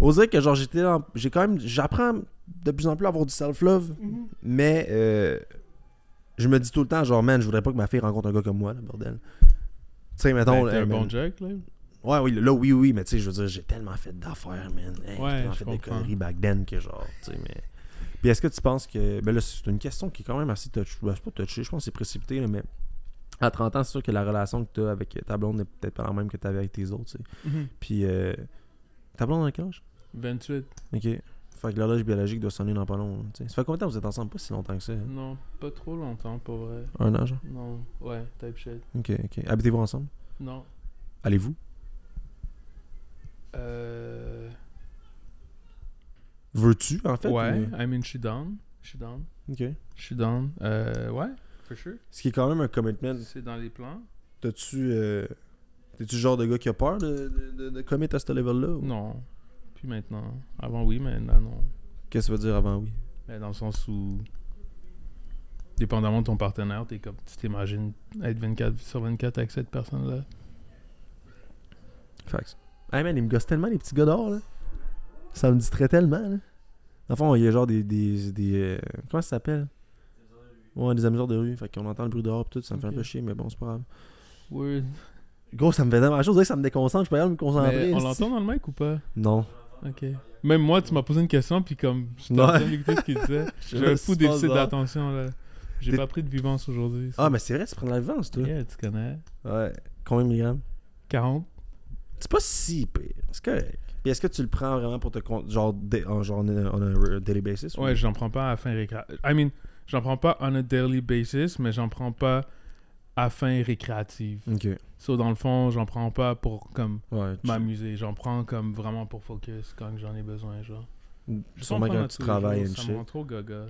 On dirait que genre j'apprends de plus en plus à avoir du self-love, mais je me dis tout le temps genre man, je voudrais pas que ma fille rencontre un gars comme moi, là, bordel. Tu sais, mettons... Ben, t'es un man, bon Jack, là? Ouais, oui, là, oui, mais tu sais, je veux dire, j'ai tellement fait d'affaires, man. Hey, Ouais, j'ai tellement je fait des comprends. conneries back then que genre, tu sais, mais... Puis est-ce que tu penses que... Ben là, c'est une question qui est quand même assez touchée. Ben, c'est pas touchée, je pense que c'est précipité, là, mais... À 30 ans, c'est sûr que la relation que tu as avec ta blonde n'est peut-être pas la même que tu avais avec tes autres, tu sais. Mhm. Puis, ta blonde a quel âge? 28. Ok. Fait que l'horloge biologique doit sonner dans pas long, tu sais. Ça fait combien de temps que vous êtes ensemble? Pas si longtemps que ça. Hein? Non, pas trop longtemps, pour vrai. Un an, genre? Non, ouais, type shit. Ok. Habitez-vous ensemble? Non. Allez-vous? Veux-tu, en fait? Ouais, ou- I mean, je suis down. Ok. Je suis down. Ouais, for sure. Ce qui est quand même un commitment. C'est dans les plans. T'es-tu le genre de gars qui a peur de commit à ce level-là? Ou... Non. Puis maintenant. Avant, oui, mais maintenant, non. Qu'est-ce que ça veut dire avant oui? Mais dans le sens où, dépendamment de ton partenaire, tu t'imagines être 24 sur 24 avec cette personne-là. Facts. Hey man, ils me gossent tellement les petits gars d'or, là. Ça me distrait tellement, là. Dans le fond, il y a genre des comment ça s'appelle? Ouais, des amuseurs de rue. Fait qu'on entend le bruit dehors pis tout, ça me fait un Ok. peu chier, mais bon, c'est pas grave. Oui. Gros, ça me fait tellement chose, ça me déconcentre, je peux pas me concentrer. Mais on esti. l'entend dans le mic ou pas? Non. Ok. Même moi, tu m'as posé une question, puis comme je t'ai Ouais. en train d'écouter ce qu'il disait, Je j'ai sais un pas fou si tu penses déficit ça. d'attention, là. J'ai T'es- pas pris de vivance aujourd'hui. ça. Ah, mais c'est vrai, tu prends de la vivance, toi. Yeah, tu connais. Ouais. Combien de milligrammes? 40. C'est pas si pire. C'est correct. Puis est-ce que tu le prends vraiment pour te genre on a daily basis? Ouais, j'en prends pas à fin récréative. I mean, j'en prends pas on a daily basis, mais j'en prends pas à fin récréative. Ok. So, dans le fond, j'en prends pas pour comme Ouais. m'amuser. J'en prends comme vraiment pour focus quand j'en ai besoin, genre. Sûrement quand tu travailles et Ça me shit. rend trop gaga.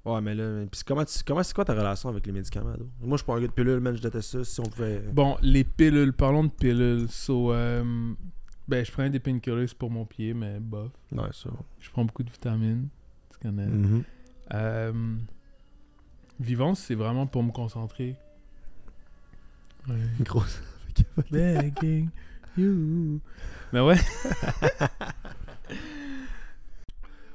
Ouais, mais là, pis c'est quoi ta relation avec les médicaments, là? Moi, je suis pas un gars de pilule, man, je déteste ça. Si on pouvait. Bon, les pilules, parlons de pilules. So, ben, je prends des painkillers pour mon pied, mais bof. Ouais, ça. Je prends beaucoup de vitamines. Tu connais. Mhm. Vivance, c'est vraiment pour me concentrer. Ouais. Gros. Begging you. Mais ouais.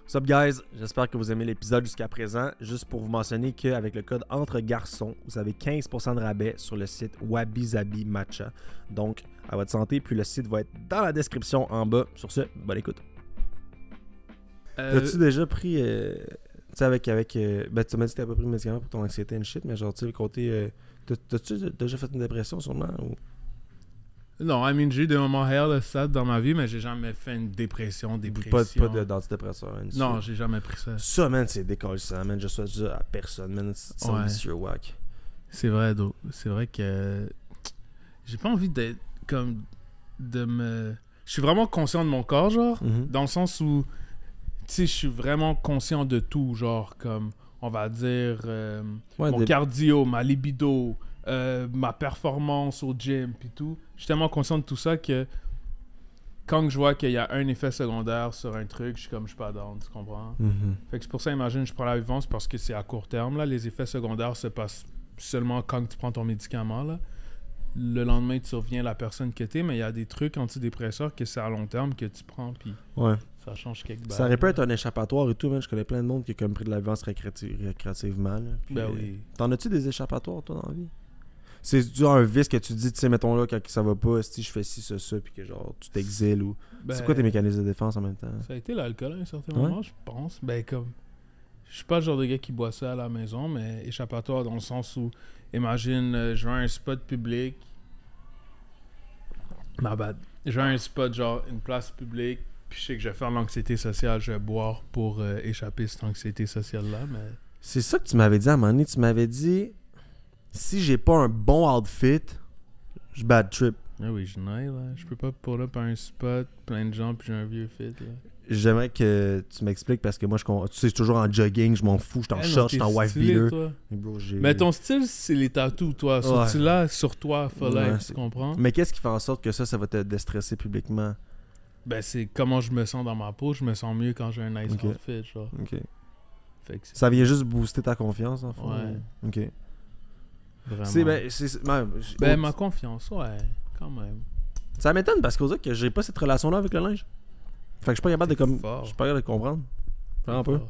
What's up, guys? J'espère que vous aimez l'épisode jusqu'à présent. Juste pour vous mentionner qu'avec le code Entre Garçons, vous avez 15% de rabais sur le site Wabi Sabi Matcha. Donc, à votre santé, puis le site va être dans la description en bas. Sur ce, bonne écoute. As-tu déjà pris, tu sais, avec ben, tu m'as dit que t'avais pas pris de médicaments pour ton anxiété and shit, mais genre, tu sais, le côté, t'as-tu déjà fait une dépression sûrement? Ou... Non, I mean, j'ai eu des moments hell sad dans ma vie, mais j'ai jamais fait une dépression. Pas d'antidépresseur. Hein, Non, j'ai jamais pris ça. ça, man, c'est décollissant, man. Je souhaite ça à personne, man. C'est Ouais. vicieux, whack. C'est vrai, Do. C'est vrai que j'ai pas envie d'être comme de me. Je suis vraiment conscient de mon corps, genre, Mhm. dans le sens où, tu sais, je suis vraiment conscient de tout, genre, comme, on va dire, Ouais, mon cardio, ma libido, ma performance au gym, puis tout. Je suis tellement conscient de tout ça que quand je vois qu'il y a un effet secondaire sur un truc, je suis pas down, tu comprends? Mhm. Fait que c'est pour ça, imagine, je prends la vivance parce que c'est à court terme, là. Les effets secondaires se passent seulement quand tu prends ton médicament, là. Le lendemain, tu reviens la personne que t'es, mais il y a des trucs antidépresseurs que c'est à long terme que tu prends, puis Ouais. ça change quelque chose. Ça aurait pu être un échappatoire et tout, man. Je connais plein de monde qui a comme pris de la violence récréativement. Là. Puis, Ben oui. T'en as-tu des échappatoires, toi, dans la vie? C'est du un vice que tu dis, tu sais, mettons là, quand ça va pas, si je fais ci, ça, puis que genre, tu t'exiles ou... Ben, C'est quoi tes mécanismes de défense en même temps? Ça a été l'alcool à un certain Ouais. moment, je pense. Ben, comme. Je suis pas le genre de gars qui boit ça à la maison, mais échappatoire dans le sens où, imagine, je vais à un spot public. Ma bad. Je vais à un spot, genre, une place publique, puis je sais que je vais faire l'anxiété sociale, je vais boire pour échapper cette anxiété sociale-là, mais. C'est ça que tu m'avais dit à un moment donné. Tu m'avais dit, si j'ai pas un bon outfit, je bad trip. Ah oui, je n'ai, là. Je peux pas pull up à un spot, plein de gens, puis j'ai un vieux fit, là. J'aimerais que tu m'expliques parce que moi, tu sais, je suis toujours en jogging, je m'en fous, je suis en Eh non, short, je t'es suis en wife stylé, beater. toi. Mais bro, Mais ton style, c'est les tatous, toi. Ouais. Tu là, sur toi, faut Ouais, l'être, c'est- tu comprends? Mais qu'est-ce qui fait en sorte que ça va te déstresser publiquement? Ben, c'est comment je me sens dans ma peau. Je me sens mieux quand j'ai un nice Ok. outfit, genre. Ok. Fait que c'est Ça vient juste booster ta confiance, en fait. Ouais. Ok. vraiment... Ben, ma confiance, ouais, quand même. ça m'étonne parce qu'au que j'ai pas cette relation-là avec le linge. Fait que je suis pas capable de comme. fort. Je suis pas capable de comprendre. Vraiment pas.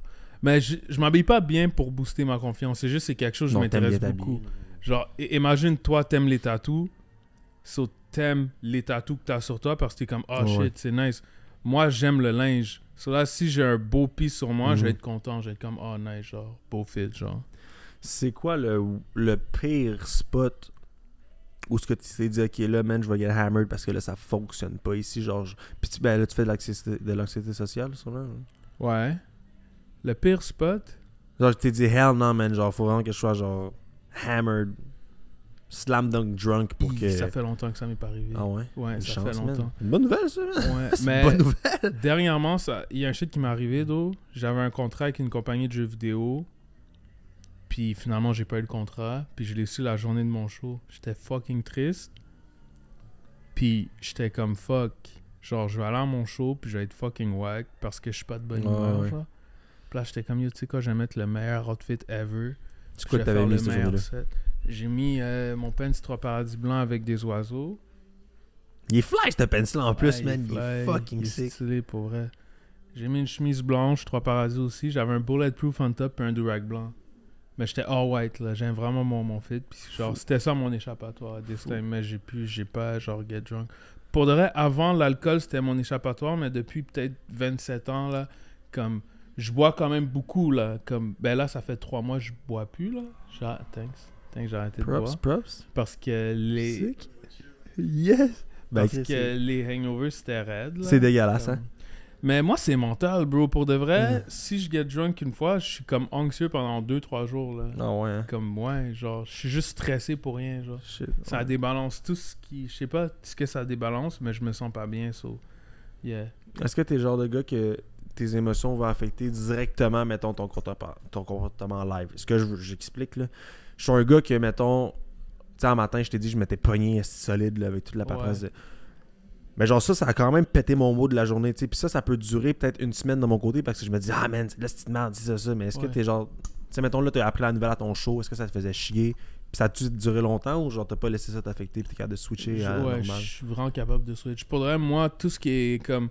Mais je m'habille pas bien pour booster ma confiance. C'est juste c'est quelque chose que je Non, t'aimes m'intéresse bien beaucoup. t'habiller. Genre, imagine, toi, t'aimes les tatous. So, t'aimes les tatous que t'as sur toi parce que t'es comme, oh Ouais. shit, c'est nice. Moi, j'aime le linge. So là, si j'ai un beau piece sur moi, je vais Mhm. être content. Je vais être comme, oh nice, genre, beau fit, genre. C'est quoi le pire spot où ce que tu t'es dit, ok, là, man, je vais get hammered parce que là, ça fonctionne pas ici, genre. Puis ben, là, tu fais de l'anxiété sociale, sûrement. Hein? Ouais. Le pire spot, Genre, tu t'es dit, hell non, man, genre, faut vraiment que je sois, genre, hammered, slam dunk drunk pour que. ça fait longtemps que ça m'est pas arrivé. Ah ouais? Ouais, Une ça chance, fait longtemps. man. Une bonne nouvelle, ça, man. Ouais, C'est mais une bonne nouvelle. dernièrement, il y a un shit qui m'est arrivé, d'eau. J'avais un contrat avec une compagnie de jeux vidéo. Puis finalement, j'ai pas eu le contrat. Puis je l'ai su la journée de mon show. J'étais fucking triste. Puis j'étais comme fuck. Genre, je vais aller à mon show, puis je vais être fucking wack parce que je suis pas de bonne humeur, Ouais. genre. Puis là, j'étais comme, yo, tu sais quoi, je vais mettre le meilleur outfit ever. C'est quoi Je que vais t'avais faire mis le cette meilleur journée-là? set. J'ai mis mon pants 3 paradis blancs avec des oiseaux. Il est fly, ce pencil en plus, Ouais, man. Il est fly, fucking il est sick. stylé pour vrai. J'ai mis une chemise blanche, 3 paradis aussi. J'avais un bulletproof on top et un durag blanc. Mais j'étais all white, là. J'aime vraiment mon fit. Puis genre, c'était ça mon échappatoire this time. Mais j'ai pas, genre, get drunk. Pour de vrai, avant, l'alcool, c'était mon échappatoire. Mais depuis peut-être 27 ans, là, comme... Je bois quand même beaucoup, là. Comme, ben là, ça fait 3 mois que je bois plus, là. Thanks, j'ai arrêté de boire. Props. Parce que les... Sick. Yes. Ben, Parce que les hangovers, c'était raide, là. c'est dégueulasse, Comme- hein. Mais moi, c'est mental, bro. Pour de vrai, Mm. si je get drunk une fois, je suis comme anxieux pendant 2-3 jours, là. Ah ouais, hein. Comme, ouais, genre, je suis juste stressé pour rien, genre. Shit. Ça ouais. débalance tout ce qui... Je sais pas ce que ça débalance, mais je me sens pas bien, so... Yeah. Est-ce que t'es le genre de gars que tes émotions vont affecter directement, mettons, ton comportement live? Est-ce que j'explique, là? Je suis un gars que, mettons, tu sais, un matin, je t'ai dit, je m'étais pogné solide, là, avec toute la paperasse. Ouais. Mais genre ça a quand même pété mon mot de la journée, tu sais. Puis ça peut durer peut-être une semaine de mon côté parce que je me dis, ah man, là, c'est une merde, dis ça. Mais est-ce que Ouais. t'es genre, tu sais, mettons, là, t'as appris la nouvelle à ton show, est-ce que ça te faisait chier? Puis ça a-tu duré longtemps ou genre t'as pas laissé ça t'affecter puis t'es capable de switcher à Ouais, normal? je suis vraiment capable de switch. Pour de vrai, moi, tout ce qui est comme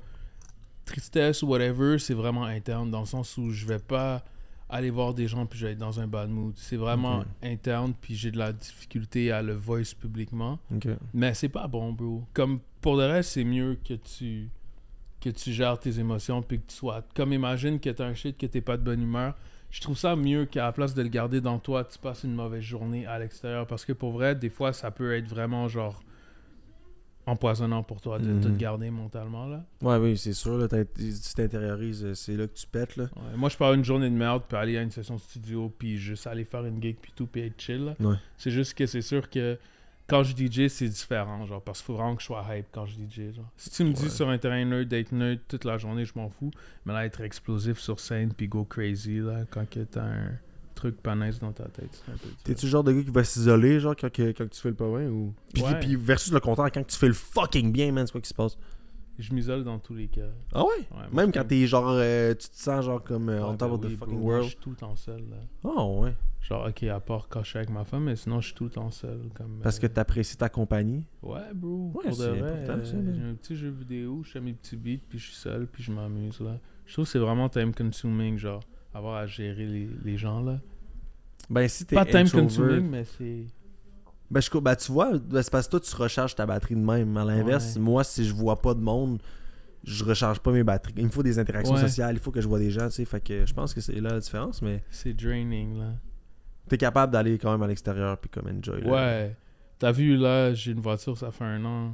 tristesse ou whatever, c'est vraiment interne, dans le sens où je vais pas aller voir des gens puis je vais être dans un bad mood. C'est vraiment Ok. interne, puis j'ai de la difficulté à le voice publiquement. Ok. Mais c'est pas bon, bro. Comme pour le reste, c'est mieux que tu gères tes émotions puis que tu sois... Comme imagine que t'as un shit que t'es pas de bonne humeur. Je trouve ça mieux qu'à la place de le garder dans toi, tu passes une mauvaise journée à l'extérieur. Parce que pour vrai, des fois, ça peut être vraiment genre empoisonnant pour toi de te garder mentalement, là. Ouais, oui, c'est sûr, là, tu t'intériorises, c'est là que tu pètes, là. Ouais, moi, je pars une journée de merde puis aller à une session studio puis juste aller faire une gig puis tout puis être chill, là. Ouais. C'est juste que c'est sûr que quand je DJ, c'est différent, genre, parce qu'il faut vraiment que je sois hype quand je DJ, genre. Si tu me dis Ouais. sur un terrain nerd, d'être nerd toute la journée, je m'en fous. Mais là, être explosif sur scène puis go crazy, là, quand que t'as un truc pas nice dans ta tête, c'est un peu T'es-tu le genre de gars qui va s'isoler, genre, quand tu fais le pas bien ou. Puis, Ouais. puis versus le contraire, quand tu fais le fucking bien, man, c'est quoi qui se passe? Je m'isole dans tous les cas. Ah ouais? Ouais, moi, Même je quand t'es genre, tu te sens genre comme on top of the oui, fucking bro, moi, world. je suis tout le temps seul, là. Oh ouais. Genre, ok, à part quand je suis avec ma femme, mais sinon, je suis tout le temps seul. Comme, Parce que t'apprécies ta compagnie. Ouais, bro. Ouais, Pour de c'est vrai, important, ça, man. j'ai un petit jeu vidéo, je fais mes petits beats, puis je suis seul, puis je m'amuse, là. Je trouve que c'est vraiment time-consuming, genre, avoir à gérer les gens, là. Ben si t'es Pas introvert- time-consuming, mais c'est... Ben tu vois, ben, c'est parce que toi tu recharges ta batterie de même. À l'inverse, Ouais. moi si je vois pas de monde, je recharge pas mes batteries. Il me faut des interactions Ouais. sociales, il faut que je vois des gens, tu sais. Fait que je pense que c'est là la différence, mais C'est draining, là. t'es capable d'aller quand même à l'extérieur puis comme enjoy. là. Ouais. T'as vu, là, j'ai une voiture, ça fait 1 an. Là,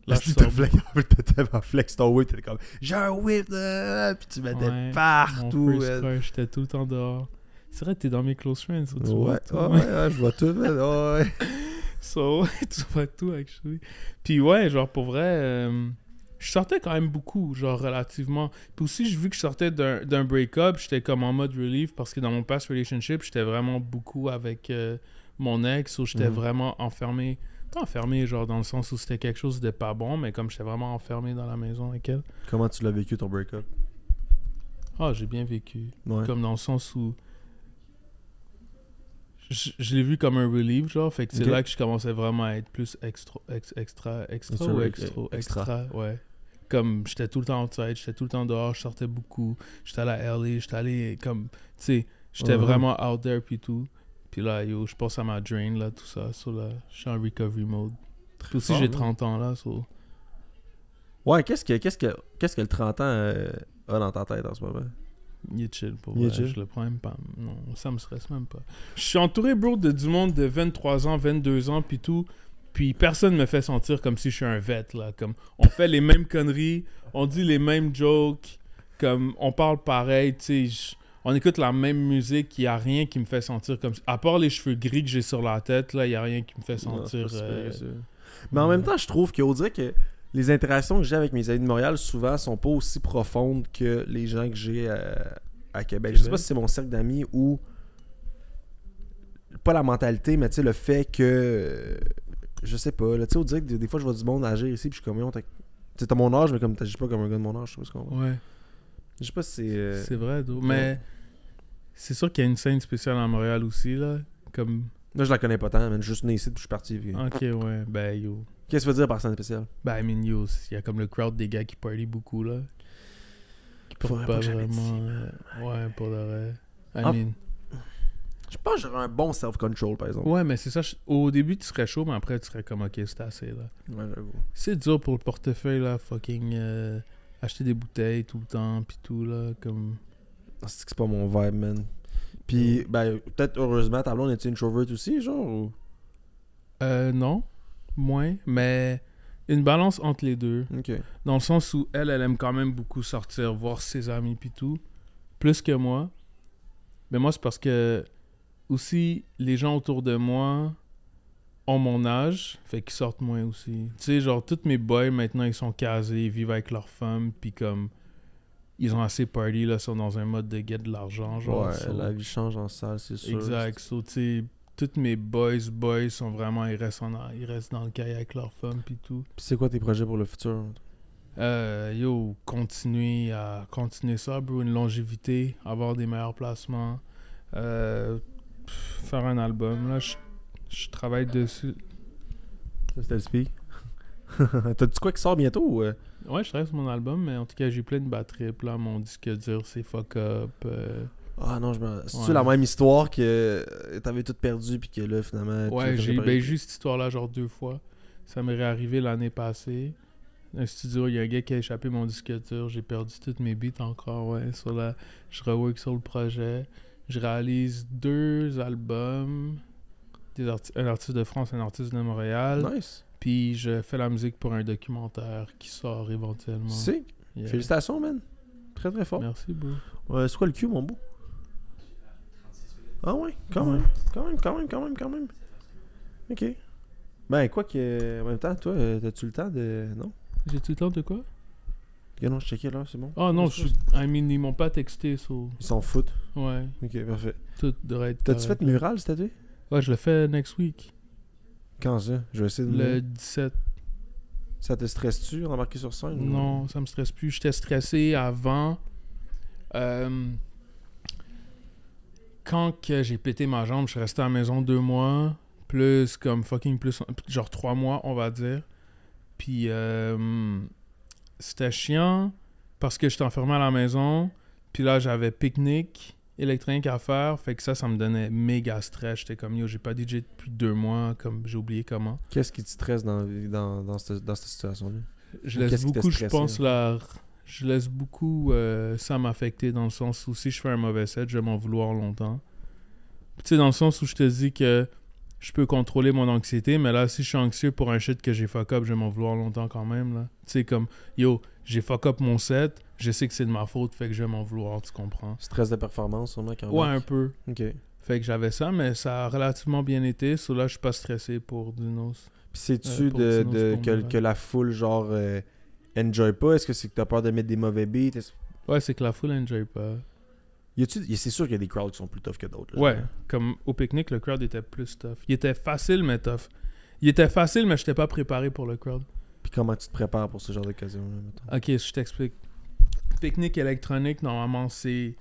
Là, je tu te sors... t'as tellement flex ton whip, t'étais comme j'ai un whip, puis tu mettais Ouais, partout. Mon first man. car, j'étais tout le temps dehors. C'est vrai, t'es dans mes close friends, ça, tu Ouais, vois tout. ouais, je vois tout, man. Ouais. So, tu vois tout, actually. Puis ouais, genre, pour vrai, je sortais quand même beaucoup, genre, relativement. Puis aussi, j'ai vu que je sortais d'un break-up, j'étais comme en mode relief, parce que dans mon past relationship, j'étais vraiment beaucoup avec mon ex, où j'étais Mhm. vraiment enfermé. Pas enfermé, genre, dans le sens où c'était quelque chose de pas bon, mais comme j'étais vraiment enfermé dans la maison avec elle. Comment tu l'as vécu ton break-up? Ah, j'ai bien vécu. Ouais. Comme dans le sens où je l'ai vu comme un relief, genre. Fait que c'est Ok. là que je commençais vraiment à être plus extra ou Extra. extra, ouais. Comme j'étais tout le temps outside, j'étais tout le temps dehors, je sortais beaucoup. J'étais allé à LA, j'étais allé comme, tu sais, j'étais vraiment out there puis tout. Puis là, yo, je pense à ma drain, là, tout ça. So là, je suis en recovery mode. Puis aussi, j'ai 30 ans, là, so... Ouais, qu'est-ce que le 30 ans a dans ta tête en ce moment? Il est chill, pour Il est vrai. chill. Je le prends même pas. Non, ça me stresse même pas. Je suis entouré, bro, de du monde de 23 ans, 22 ans, puis tout. Puis personne me fait sentir comme si je suis un vet, là. Comme, on fait les mêmes conneries, on dit les mêmes jokes, comme, on parle pareil, tu sais. On écoute la même musique, il n'y a rien qui me fait sentir comme... À part les cheveux gris que j'ai sur la tête, là, il n'y a rien qui me fait sentir... Non, c'est pas si pire, mais en même temps, je trouve qu'on dirait que les interactions que j'ai avec mes amis de Montréal, souvent, sont pas aussi profondes que les gens que j'ai à Québec. Je sais pas si c'est mon cercle d'amis ou... Pas la mentalité, mais tu sais, le fait que... Je sais pas, là, tu sais, on dirait que des fois, je vois du monde agir ici, puis je suis comme... Tu sais, t'as mon âge, mais comme t'agis pas comme un gars de mon âge, je sais pas ce qu'on va. Ouais. Je sais pas si c'est... C'est vrai, mais c'est sûr qu'il y a une scène spéciale à Montréal aussi, là. Comme... Là, je la connais pas tant, mais juste né ici, puis je suis parti. Puis... Ok, ouais, ben yo. Qu'est-ce que tu veux dire par scène spéciale? Ben, I mean, yo, il y a comme le crowd des gars qui party beaucoup, là. Qui portent Faudrait pas pas que j'avais vraiment... dit. ouais, pour le vrai. I Ah. mean... Je pense que j'aurais un bon self-control, par exemple. Ouais, mais c'est ça. Au début, tu serais chaud, mais après, tu serais comme, ok, c'est assez, là. Ouais, j'avoue. C'est dur pour le portefeuille, là, fucking... acheter des bouteilles tout le temps, pis tout, là, comme... C'est pas mon vibe, man. Puis, ben, peut-être heureusement, ta blonde est-tu introvert aussi, genre? Ou... Non, moins, mais une balance entre les deux. Ok. Dans le sens où elle aime quand même beaucoup sortir, voir ses amis pis tout. Plus que moi. Mais moi, c'est parce que aussi, les gens autour de moi ont mon âge, fait qu'ils sortent moins aussi. Tu sais, genre, tous mes boys, maintenant, ils sont casés, ils vivent avec leurs femmes, puis comme... Ils ont assez party, là, sont dans un mode de get de l'argent, genre. Ouais, so- la vie change en salle, c'est sûr. Exact. So, tu sais, tous mes boys sont vraiment... Ils restent dans le cahier avec leurs femmes, puis tout. Puis c'est quoi tes projets pour le futur? Yo, continuer ça, bro, une longévité, avoir des meilleurs placements, faire un album, là, je travaille dessus. Ça, c'était le speak. T'as-tu quoi qui sort bientôt? Ou, Ouais, je travaille sur mon album, mais en tout cas, j'ai plein de bad trips, là, mon disque dur, c'est fuck up. Ah non, c'est-tu Ouais. la même histoire que t'avais tout perdu puis que là, finalement... tu Ouais, l'as fait j'ai réparer? eu cette histoire-là, genre 2 fois. Ça m'est réarrivé l'année passée. Un studio, il y a un gars qui a échappé mon disque dur, j'ai perdu toutes mes beats encore, ouais. Je rework sur le projet. Je réalise 2 albums. Un artiste de France, un artiste de Montréal. Nice. Puis je fais la musique pour un documentaire qui sort éventuellement. C'est. Yeah. Félicitations, man. Très, très fort. Merci, bro. Ouais, c'est quoi le cul, mon beau? Ah ouais, quand même. Quand même. Ok. Ben, quoi que... En même temps, toi, t'as-tu le temps de... Non? J'ai-tu le temps de quoi? Ok, non, je checkais là, c'est bon. Ah non, ils m'ont pas texté, so... Ils s'en foutent. Ouais, Ok, parfait. tout devrait être T'as-tu correct. fait mural cette année? Ouais, je le fais next week. Quand ça? Je vais essayer de... Le 17. Ça te stresse-tu d'embarquer sur scène? ou- Non, ça me stresse plus. J'étais stressé avant. Quand que j'ai pété ma jambe, je suis resté à la maison 2 mois. Plus comme fucking plus... Genre 3 mois, on va dire. Puis c'était chiant parce que j'étais enfermé à la maison. Puis là, j'avais pique-nique électronique à faire. Fait que ça me donnait méga stress. J'étais comme, yo, j'ai pas DJ depuis 2 mois. Comme j'ai oublié comment. Qu'est-ce qui te stresse dans cette situation-là? Je Ou laisse qu'est-ce qui t'a beaucoup, je stressé, pense, je laisse beaucoup ça m'affecter dans le sens où si je fais un mauvais set, je vais m'en vouloir longtemps. Tu sais, dans le sens où je te dis que je peux contrôler mon anxiété, mais là, si je suis anxieux pour un shit que j'ai fuck up, je vais m'en vouloir longtemps quand même, là. Tu sais, comme, yo, j'ai fuck up mon set, je sais que c'est de ma faute, fait que je vais m'en vouloir, tu comprends? Stress de performance, sûrement, quand Ouais, même. un peu. Ok. Fait que j'avais ça, mais ça a relativement bien été. So là, je suis pas stressé pour Dinos. Puis sais-tu Pour Dinos, pour Mural. que la foule, genre, enjoy pas? Est-ce que c'est que t'as peur de mettre des mauvais beats? Ouais, c'est que la foule enjoy pas. C'est sûr qu'il y a des crowds qui sont plus tough que d'autres. là, Ouais, genre. comme au pique-nique, le crowd était plus tough. Il était facile, mais tough. Il était facile, mais j'étais pas préparé pour le crowd. Puis comment tu te prépares pour ce genre d'occasion-là, mettons? Ok, je t'explique. Pique-nique électronique, normalement, c'est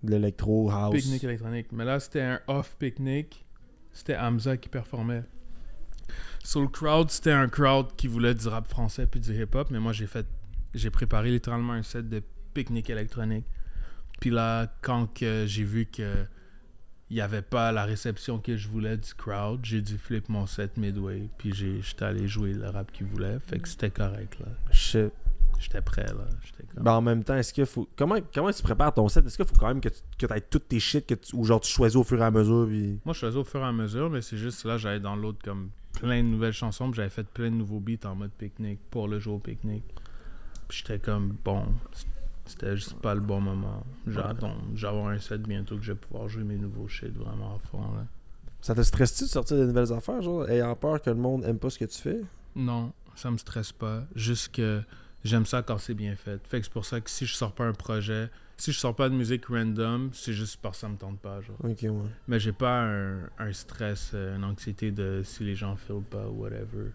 De l'électro, house. pique-nique électronique. Mais là, c'était un off-pique-nique. C'était Hamza qui performait. Sur le crowd, c'était un crowd qui voulait du rap français puis du hip-hop. Mais moi, j'ai préparé littéralement un set de pique-nique électronique. Puis là, quand que j'ai vu que il n'y avait pas la réception que je voulais du crowd. J'ai dû flip mon set midway, puis j'étais allé jouer le rap qu'il voulait. Fait que c'était correct, là. Shit. J'étais prêt, là. J'étais comme... Ben, en même temps, est-ce qu'il faut. Comment tu prépares ton set? Est-ce qu'il faut quand même que tu aies toutes tes shit ou genre tu choisis au fur et à mesure? Puis... Moi, je faisais au fur et à mesure, mais c'est juste là, j'allais dans l'autre comme plein de nouvelles chansons, puis j'avais fait plein de nouveaux beats en mode pique-nique pour le jour au pique-nique. Puis j'étais comme, bon, c'était juste pas le bon moment. J'avais un set bientôt que je vais pouvoir jouer mes nouveaux shit vraiment à fond, là. Ça te stresse-tu de sortir de nouvelles affaires, genre, ayant peur que le monde aime pas ce que tu fais? Non, ça me stresse pas. Juste que j'aime ça quand c'est bien fait. Fait que c'est pour ça que si je sors pas un projet, si je sors pas de musique random, c'est juste parce que ça me tente pas, genre. Ok, ouais. Mais j'ai pas un stress, une anxiété de si les gens filent pas ou whatever.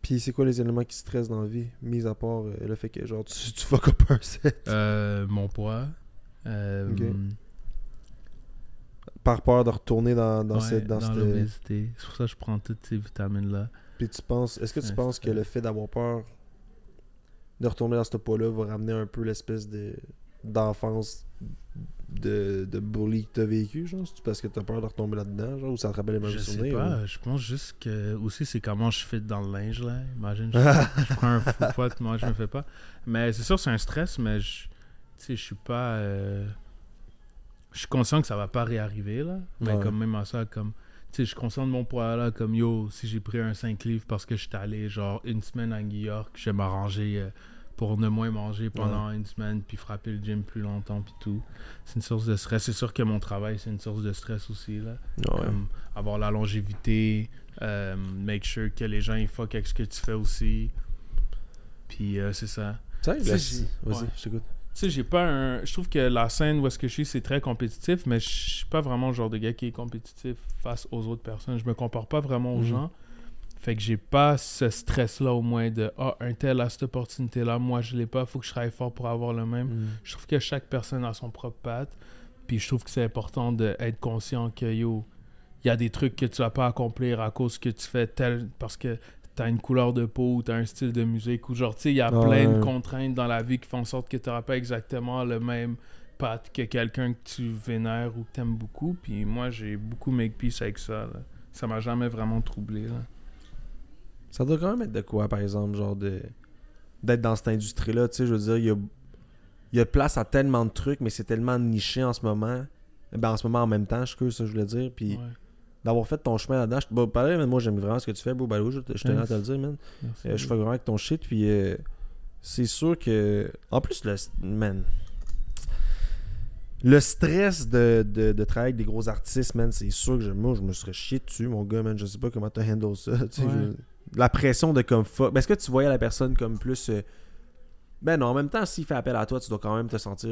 Puis c'est quoi les éléments qui stressent dans la vie, mis à part le fait que genre tu fuck up un set? Mon poids. Ok. Par peur de retourner dans l'obésité. C'est pour ça que je prends toutes ces vitamines-là. Puis est-ce que tu penses que le fait d'avoir peur de retourner dans ce poids-là va ramener un peu l'espèce d'enfance de bully que t'as vécu, genre? C'est parce que t'as peur de retomber là-dedans, genre, ou ça te rappelle les mêmes souvenirs? Je sais pas, je pense juste que aussi c'est comment je fit dans le linge, là. Imagine, je prends un fou pote, moi je me fais pas. Mais c'est sûr c'est un stress, mais tu sais, je suis pas... Je suis conscient que ça va pas réarriver, là. Mais comme même à ça, comme... Tu sais, je suis conscient de mon poids, là, comme yo, si j'ai pris un 5 livres parce que j'étais allé, genre, une semaine à New York, je vais m'arranger pour ne moins manger pendant une semaine, puis frapper le gym plus longtemps, puis tout. C'est une source de stress. C'est sûr que mon travail, c'est une source de stress aussi, là. Ouais. Comme avoir la longévité, make sure que les gens, ils fuck avec ce que tu fais aussi. Puis c'est ça. Vas-y, je t'écoute. Tu sais, j'ai pas un... Je trouve que la scène où est-ce que je suis, c'est très compétitif, mais je suis pas vraiment le genre de gars qui est compétitif face aux autres personnes. Je me compare pas vraiment aux gens. Fait que j'ai pas ce stress-là au moins de « Ah, un tel a cette opportunité-là, moi je l'ai pas, faut que je travaille fort pour avoir le même. Je trouve que chaque personne a son propre patte. Puis je trouve que c'est important d'être conscient que, yo, il y a des trucs que tu vas pas accomplir à cause que tu fais parce que t'as une couleur de peau ou t'as un style de musique ou genre, tu sais, il y a plein de contraintes dans la vie qui font en sorte que t'auras pas exactement le même patte que quelqu'un que tu vénères ou que t'aimes beaucoup. Puis moi, j'ai beaucoup make peace avec ça, là. Ça m'a jamais vraiment troublé, là. Ça doit quand même être de quoi, par exemple, genre d'être dans cette industrie-là, tu sais, je veux dire, il y a place à tellement de trucs, mais c'est tellement niché en ce moment. Ben, en ce moment, en même temps, ça je voulais dire, puis... D'avoir fait ton chemin là-dedans. Moi, j'aime vraiment ce que tu fais, bro. Ben, je tenais à te le dire, man. Je fais vraiment avec ton shit. Puis, c'est sûr que. En plus, le stress de travailler avec des gros artistes, man, c'est sûr que moi, je me serais chié dessus, mon gars, man. Je sais pas comment tu handles ça. La pression de comme fuck. Ben, est-ce que tu voyais la personne comme plus. Ben non, en même temps, s'il fait appel à toi, tu dois quand même te sentir.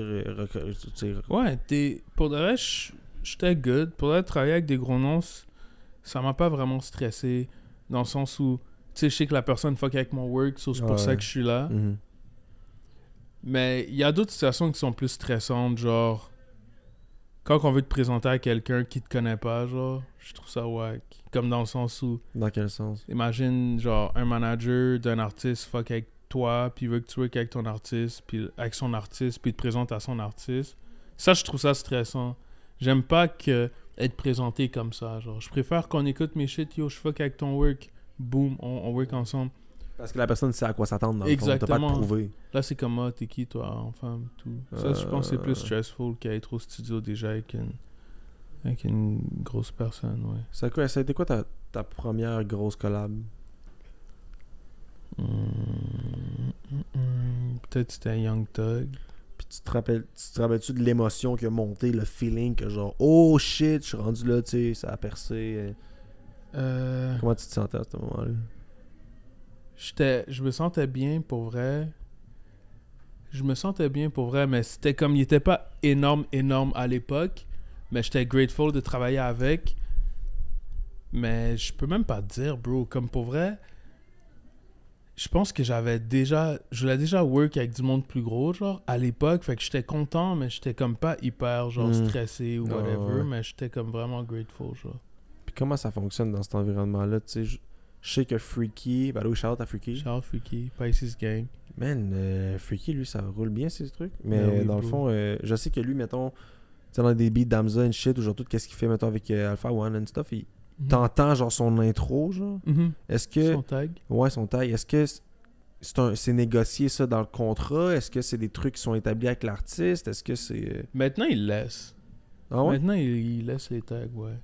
Pour de vrai, j'étais good. Pour être travailler avec des gros noms, ça m'a pas vraiment stressé. Dans le sens où, tu sais, je sais que la personne fuck avec mon work, c'est pour ça que je suis là. Mais il y a d'autres situations qui sont plus stressantes, genre, quand on veut te présenter à quelqu'un qui te connaît pas, genre, je trouve ça wack. Comme dans le sens où... Dans quel sens? Imagine, genre, un manager d'un artiste fuck avec toi, puis il veut que tu work avec ton artiste, puis avec son artiste, puis il te présente à son artiste. Ça, je trouve ça stressant. J'aime pas être présenté comme ça, genre. Je préfère qu'on écoute mes shit, yo, je fuck avec ton work, boom, on work ensemble. Parce que la personne sait à quoi s'attendre dans le fond, t'as pas à te prouver. Là, c'est comme, t'es qui, toi, en femme, tout. Ça, je pense que c'est plus stressful qu'être au studio déjà avec une grosse personne, ouais. Ça a été quoi ta première grosse collab? Peut-être c'était Young Thug. Puis tu te rappelles-tu de l'émotion qui a monté, le feeling que genre, oh shit, je suis rendu là, tu sais, ça a percé. Comment tu te sentais à ce moment-là? Je me sentais bien pour vrai. Mais c'était comme, il était pas énorme à l'époque. Mais j'étais grateful de travailler avec. Mais je peux même pas te dire, bro, comme pour vrai... Je pense que je l'ai déjà work avec du monde plus gros, genre, à l'époque. Fait que j'étais content, mais j'étais comme pas hyper, genre, stressé ou whatever. Mais j'étais comme vraiment grateful, genre. Puis comment ça fonctionne dans cet environnement-là, tu sais? Je sais que Freaky... Ben là, shout out à Freaky. Shout out Freaky, Pisces Gang. Man, Freaky, lui, ça roule bien, ces trucs. Mais dans le fond, je sais que lui, mettons... sais, dans des beats d'Amza and shit, ou genre tout qu'est-ce qu'il fait, mettons, avec Alpha One and stuff, t'entends genre son intro, genre. Est-ce que... Son tag. Ouais, son tag. Est-ce que c'est négocié ça dans le contrat? Est-ce que c'est des trucs qui sont établis avec l'artiste? Est-ce que c'est... Maintenant, il laisse. Ah ouais? Maintenant, il laisse les tags, ouais.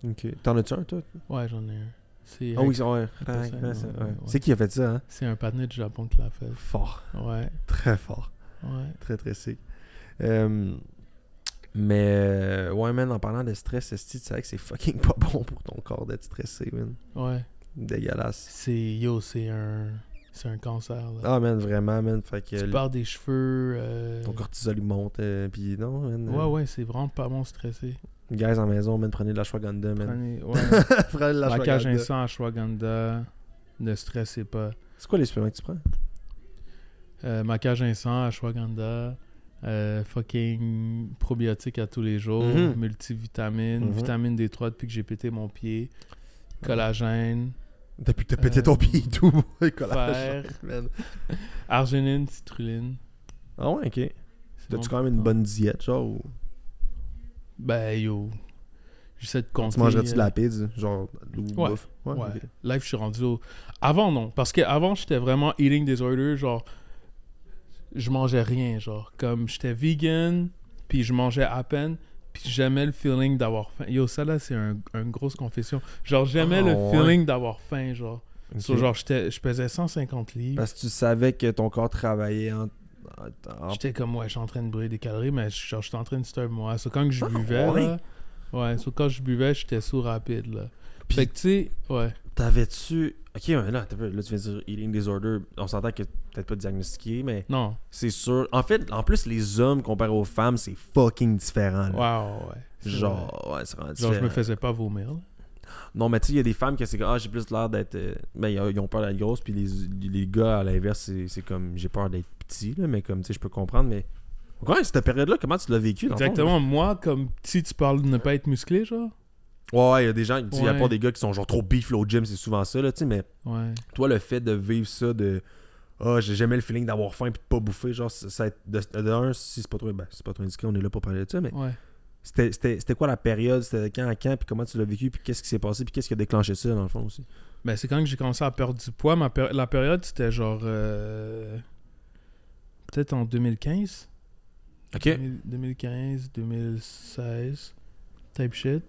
Ok. T'en as-tu un, toi? Ouais, j'en ai un. C'est Ah oui, ouais. ouais. C'est qui a fait ça, hein? C'est un partenaire du Japon qui l'a fait. Fort. Ouais. Très fort. Ouais. Très, très sick. Mais, ouais, man, en parlant de stress, c'est vrai que c'est fucking pas bon pour ton corps d'être stressé, man. Ouais. Dégueulasse. C'est un cancer, là. Ah, man, vraiment, man. Fait que Tu perds des cheveux. ton cortisol, il monte. Puis non, man. Ouais, c'est vraiment pas bon stressé. Guys en maison, man, prenez de l'ashwagandha, man. Prenez de Prenez de maquillage l'ashwagandha. instant, ashwagandha. Ne stressez pas. C'est quoi les suppléments que tu prends? Maquillage instant, ashwagandha. Fucking probiotiques à tous les jours. Multivitamines. Vitamine D3 depuis que j'ai pété mon pied. Collagène. Depuis que t'as pété ton pied et tout. Fer. Man. Arginine, citrulline. Ah ouais, ok. T'as-tu bon. quand même une bonne diète, genre? Ou... Ben, yo. J'essaie de compter. Tu mangerais-tu de la pizza? Genre, ou Ouais. bouffe? Ouais. ok. Live, je suis rendu au... Avant, non. Parce qu'avant, j'étais vraiment eating disorder. Genre, je mangeais rien. Genre, comme j'étais vegan, puis je mangeais à peine, puis j'aimais le feeling d'avoir faim. Yo, ça là, c'est une grosse confession. Genre, j'aimais le feeling d'avoir faim, genre. Ok. So, genre, je pesais 150 livres. Parce que tu savais que ton corps travaillait en J'étais comme, ouais, je suis en train de brûler des calories, mais genre, j'étais en train de starve moi. So, quand je buvais, ouais. là... Ouais, so, quand je buvais, j'étais sous rapide, là. Puis- Fait que, tu sais, ouais. T'avais-tu... Ok, mais là, là, tu viens de dire eating disorder. On s'entend que peut-être pas diagnostiqué, mais Non. c'est sûr. En fait, en plus, les hommes comparé aux femmes, c'est fucking différent. Là. Wow, ouais. C'est Genre, ouais, c'est vraiment Genre, différent. je me faisais pas vomir, là. Non, mais tu sais, il y a des femmes qui c'est comme, ah, j'ai plus l'air d'être. Ben, ils ont peur d'être grosse, puis les gars, à l'inverse, c'est comme, j'ai peur d'être petit, là, mais comme, tu sais, je peux comprendre, mais. Ouais, cette période-là, comment tu l'as vécu, dans le fond, Exactement. Moi, comme si tu parles de ne pas être musclé, genre. Ouais, il y a des gens, tu sais, il y a Ouais. pas des gars qui sont genre trop beef là, au gym, c'est souvent ça, là, tu sais, mais Ouais. toi, le fait de vivre ça, de. Ah, j'ai jamais le feeling d'avoir faim puis de pas bouffer, genre, ça de un, si c'est pas trop. Ben, c'est pas trop indiqué, on est là pour parler de ça, mais. Ouais. C'était quoi la période, c'était quand à quand, puis comment tu l'as vécu, puis qu'est-ce qui s'est passé, puis qu'est-ce qui a déclenché ça, dans le fond aussi. Ben, c'est quand que j'ai commencé à perdre du poids. La période, c'était genre... peut-être en 2015. Ok. 2015, 2016. Type shit.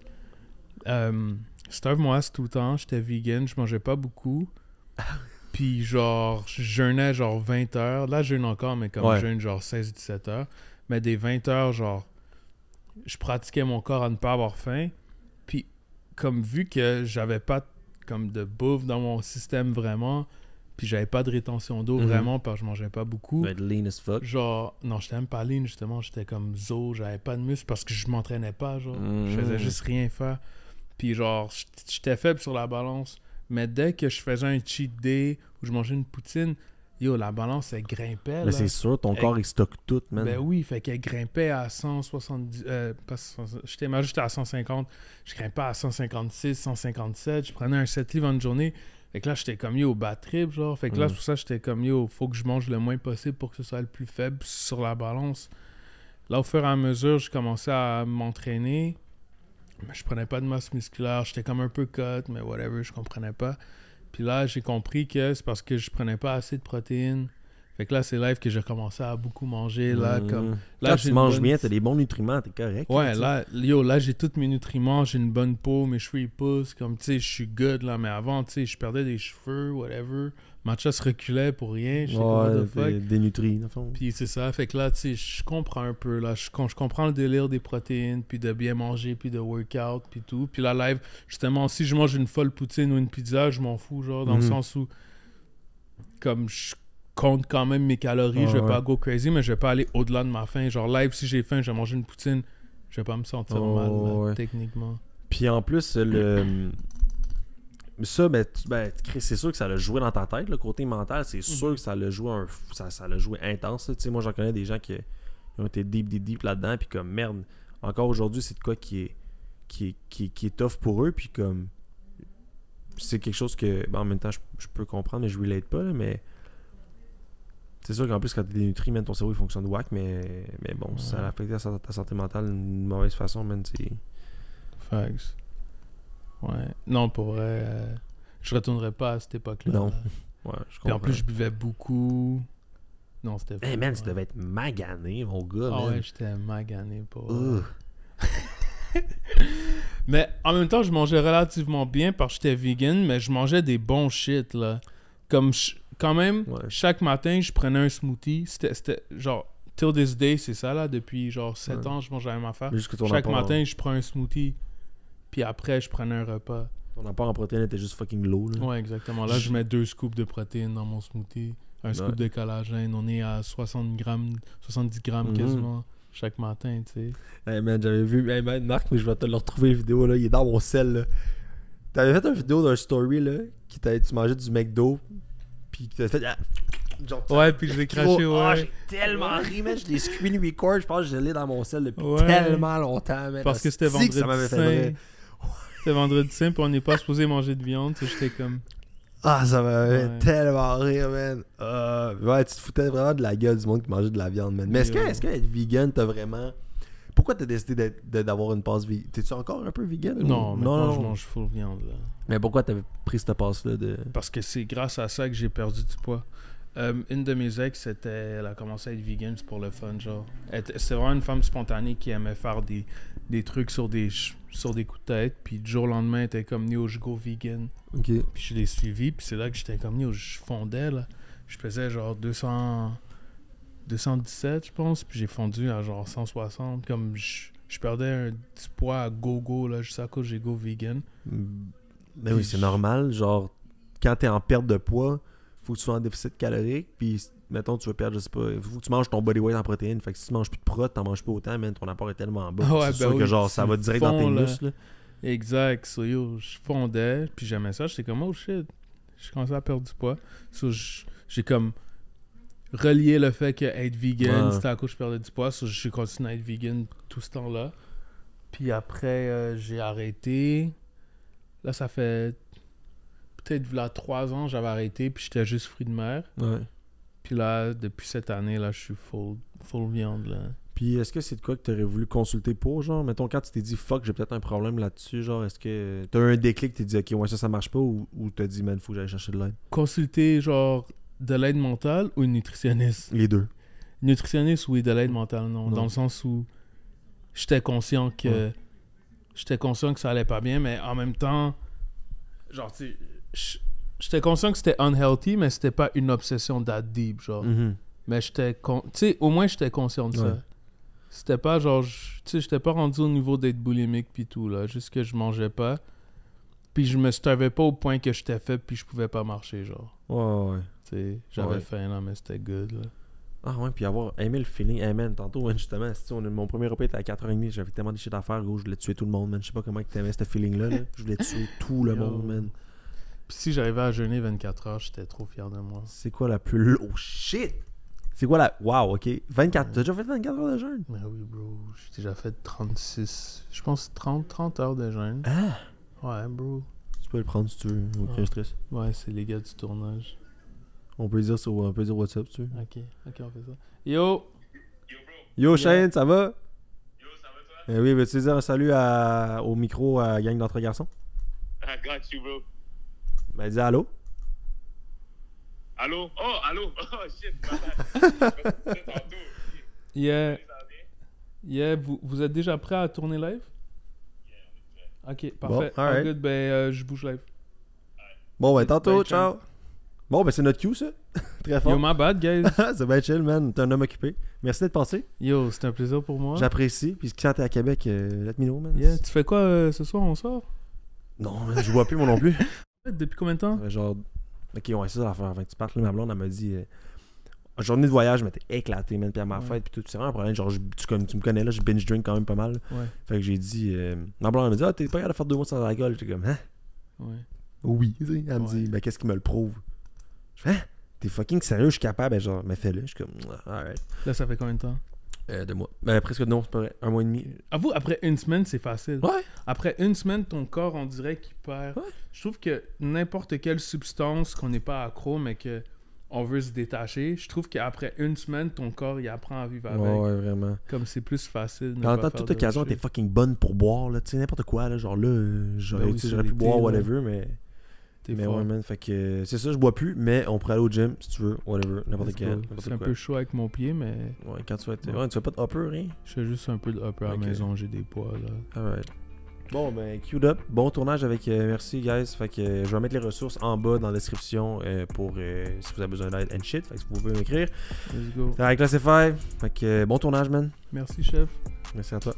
Starve moi tout le temps. J'étais vegan. Je mangeais pas beaucoup. Puis genre, je jeûnais genre 20 heures. Là, je jeûne encore, mais comme Ouais. je jeûne genre 16-17 heures. Mais des 20 heures, genre... Je pratiquais mon corps à ne pas avoir faim. Puis, comme vu que j'avais pas comme de bouffe dans mon système vraiment, puis j'avais pas de rétention d'eau vraiment parce que je mangeais pas beaucoup. Tu vas être lean as fuck. Genre, non, j'étais même pas lean justement, j'étais comme zo, j'avais pas de muscles parce que je m'entraînais pas, genre. Je faisais juste rien faire. Puis genre, j'étais faible sur la balance. Mais dès que je faisais un cheat day où je mangeais une poutine, yo, la balance, elle grimpait. Mais là. c'est sûr, ton corps, il stocke tout, man. Ben oui, fait qu'elle grimpait à 170... pas 170, j'étais à 150. Je grimpais à 156, 157. Je prenais un 7 livres en une journée. Fait que là, j'étais comme, yo, bad trip, genre. Fait que là, c'est pour ça, j'étais comme, yo, faut que je mange le moins possible pour que ce soit le plus faible sur la balance. Là, au fur et à mesure, je commençais à m'entraîner. Mais je prenais pas de masse musculaire. J'étais comme un peu cut, mais whatever, je comprenais pas. Puis là, j'ai compris que c'est parce que je prenais pas assez de protéines. Fait que là, c'est live que j'ai commencé à beaucoup manger. Là, comme, là, Quand j'ai tu une manges bonne- bien, t'as des bons nutriments, t'es correct. Ouais, là, là, j'ai tous mes nutriments, j'ai une bonne peau, mes cheveux ils poussent, comme tu sais, je suis good là, mais avant, tu sais, je perdais des cheveux, whatever. Ma chasse reculait pour rien, j'étais comme, what the fuck. Dénutri, dans le fond. Puis c'est ça, fait que là, tu sais, je comprends un peu, là, je comprends le délire des protéines, puis de bien manger, puis de workout, puis tout. Puis là, live, justement, si je mange une folle poutine ou une pizza, je m'en fous, genre, dans le sens où, comme je compte quand même mes calories, je vais pas go crazy, mais je vais pas aller au-delà de ma faim. Genre, live, si j'ai faim, je vais manger une poutine, je vais pas me sentir mal, là, ouais. techniquement. Puis en plus, ça, Chris, c'est sûr que ça l'a joué dans ta tête, le côté mental, c'est sûr que ça l'a joué ça l'a joué intense. Tu sais, moi, j'en connais des gens qui ont été deep là-dedans, puis comme merde, encore aujourd'hui, c'est de quoi qui est tough pour eux, puis comme c'est quelque chose que, en même temps, je peux comprendre, mais je relate pas, là, mais C'est sûr qu'en plus, quand t'es dénutri, man, ton cerveau il fonctionne whack, mais bon, ça affecte ta santé mentale d'une mauvaise façon, man, c'est... Facts. Ouais. Non, pour vrai, je retournerais pas à cette époque-là. Non. Ouais, je Puis comprends. en plus, je buvais beaucoup. Non, c'était Hey fou, man, ouais. tu devais être magané, mon gars, Ah man. ouais, j'étais magané pour... Ugh. Mais en même temps, je mangeais relativement bien parce que j'étais vegan, mais je mangeais des bons shit, là. Comme, quand même, Ouais. chaque matin, je prenais un smoothie. C'était genre, till this day, c'est ça, là. Depuis genre 7 Ouais. ans, je mangeais la même affaire. Mais juste que ton Chaque apport, matin, je prends un smoothie. Puis après, je prenais un repas. ton apport en protéines était juste fucking low, là. Ouais, exactement. Là, je mets 2 scoops de protéines dans mon smoothie. Un scoop Ouais. de collagène. On est à 70 grammes quasiment chaque matin, tu sais. Hey man, j'avais vu. Hey man, Marc, mais je vais te le retrouver la vidéo là. Il est dans mon sel là. T'avais fait une vidéo d'un story là. Tu mangeais du McDo. Puis que t'as fait. Genre, Ouais, puis je l'ai craché, ouais. Ah, j'ai tellement ri, man. Je l'ai screen record. Je pense que je l'ai dans mon sel depuis Ouais. tellement longtemps, man. Parce que c'était Asti vendredi ça m'avait fait saint. rire. C'était vendredi saint, puis on n'est pas supposé manger de viande. Tu sais, j'étais comme... Ah, ça m'avait Ouais. tellement rire, man. Ouais, tu te foutais vraiment de la gueule du monde qui mangeait de la viande, man. Mais est-ce que être vegan, t'as vraiment. Pourquoi t'as décidé d'avoir une passe vegan? T'es-tu encore un peu vegan? Non, ou... maintenant, je mange full viande, là. Mais pourquoi t'avais pris cette passe-là de. Parce que c'est grâce à ça que j'ai perdu du poids. Une de mes ex, elle a commencé à être vegan, c'est pour le fun, genre. C'est vraiment une femme spontanée qui aimait faire des trucs sur des coups de tête, puis du jour au lendemain, elle était comme, yo, je go vegan. Ok. Puis je l'ai suivi, puis c'est là que j'étais comme, yo, je fondais, là. Je pesais genre 217, je pense, puis j'ai fondu à genre 160. Comme je perdais un petit poids à go-go, là, juste à cause j'ai go vegan. Ben oui, c'est normal. Genre, quand t'es en perte de poids, faut que tu sois en déficit calorique. Puis, mettons, tu veux perdre, je sais pas, faut que tu manges ton body weight en protéines. Fait que si tu manges plus de prot, t'en manges pas autant, man, ton apport est tellement bas. Ouais, C'est ben sûr que oui, genre, ça tu va direct dans tes fonds, là. muscles. Là. Exact. So, yo, je fondais, puis j'aimais ça. J'étais comme, oh shit, je commençais à perdre du poids. So, j'ai comme relié le fait que être vegan, c'était à cause que je perdais du poids. So, j'ai continué à être vegan tout ce temps-là. Puis après, j'ai arrêté. Là, ça fait peut-être là 3 ans, j'avais arrêté, puis j'étais juste fruits de mer. Ouais. Puis là, depuis cette année, là, je suis full viande, là. Puis, est-ce que c'est de quoi que t'aurais voulu consulter pour, genre, mettons, quand tu t'es dit, fuck, j'ai peut-être un problème là-dessus, genre, est-ce que t'as eu un déclic, t'es dit, ok, ouais, ça marche pas, ou t'as dit, man, faut que j'aille chercher de l'aide? Consulter, genre, de l'aide mentale ou une nutritionniste? Les deux. Nutritionniste, oui, de l'aide mentale, non. Non. Dans le sens où j'étais conscient que ça allait pas bien, mais en même temps, genre, tu sais, j'étais conscient que c'était unhealthy, mais c'était pas une obsession that deep, genre. Mhm. Mais tu sais, au moins j'étais conscient de Ouais. ça. C'était pas genre, tu sais, j'étais pas rendu au niveau d'être boulimique pis tout, là. Juste que je mangeais pas. Puis je me starvais pas au point que j'étais faible puis je pouvais pas marcher, genre. Ouais. Tu sais, j'avais Ouais. faim, là, mais c'était good, là. Ah ouais, puis avoir aimé le feeling. Hey man, tantôt, man, justement, mon premier repas était à 4h30, j'avais tellement de shit à faire, gros, je voulais tuer tout le monde, man. Je sais pas comment t'aimais ce feeling-là, là. Je voulais tuer tout le Yo. monde, man. Puis si j'arrivais à jeûner 24 heures, j'étais trop fier de moi. C'est quoi la plus... Oh shit! C'est quoi la... Wow, ok. 24... T'as déjà fait 24 heures de jeûne? Mais oui, bro, j'ai déjà fait 36, je pense 30 heures de jeûne. Ah! Ouais, bro. Tu peux le prendre si tu veux, aucun Ouais. stress. Ouais, c'est les gars du tournage. On peut dire WhatsApp, si tu veux. Ok, on fait ça. Yo! Yo Shane, ça va? Yo, ça va toi? Oui, veux-tu dire un salut au micro à Gang d'entre garçons? I got you, bro. Ben, dis allô. Allô? Oh, allô? Oh, shit, c'est tantôt. Yeah, Ça va bien? yeah, vous êtes déjà prêt à tourner live? Ok, parfait. Bon, alright. Good, ben je bouge live. Bon, ben, tantôt, Bye, ciao. Bon, ben, c'est notre cue, ça. Très fort. Yo, my bad, guys. C'est bien chill, man. T'es un homme occupé. Merci d'être passé. Yo, c'était un plaisir pour moi. J'apprécie. Puis quand t'es à Québec, let me know, man. Yeah, tu fais quoi ce soir? On sort? Non, man, je vois plus moi non plus. Depuis combien de temps? Genre, ok, ouais, c'est ça l'affaire. Avant que tu partes, là, ma blonde, elle m'a dit. Journée de voyage, je m'étais éclaté, man. Puis à ma Ouais. fête, puis tout. C'est vraiment un problème. Genre, tu me connais, là, je binge drink quand même pas mal. Ouais, Fait que j'ai dit. Ma blonde, elle m'a dit, ah, t'es pas capable de faire 2 mois sans alcool. J'étais comme, hein? ouais. Oui. Tu sais, elle me Ouais. dit, ben, qu'est-ce qui me le prouve? Je fais, hein? T'es fucking sérieux, je suis capable. Ben, genre, mais fais-le. Je suis comme, alright. Là, ça fait combien de temps? 2 mois. Ben, presque non, c'est pas vrai. 1 mois et demi. Avoue, après une semaine, c'est facile. Ouais. Après une semaine, ton corps, on dirait qu'il perd. Ouais. Je trouve que n'importe quelle substance qu'on n'est pas accro, mais que on veut se détacher. Je trouve qu'après une semaine, ton corps, il apprend à vivre avec. Ouais, vraiment. Comme c'est plus facile. de En pas même temps, faire toute de occasion shit. était fucking bonne pour boire, là. Tu sais, n'importe quoi, là. Genre là, j'aurais Ben oui, tu sais, c'est j'aurais pu l'été, boire, là. whatever, mais. T'es Mais fort. ouais, man. Fait que c'est ça, je bois plus, mais on pourrait aller au gym si tu veux, whatever, n'importe Let's quand. go. N'importe C'est un quoi. peu chaud avec mon pied, mais Ouais, quand tu vas être. Ouais, tu fais pas de upper, rien. je fais juste un peu de upper à la Ok. maison. J'ai des poids, là. Alright. Bon, ben, queued up. Bon tournage avec. Merci, guys. Fait que je vais mettre les ressources en bas dans la description pour si vous avez besoin d'aide and shit. Fait que vous pouvez m'écrire. Let's go. C'est avec Classify. Fait que bon tournage, man. Merci, chef. Merci à toi.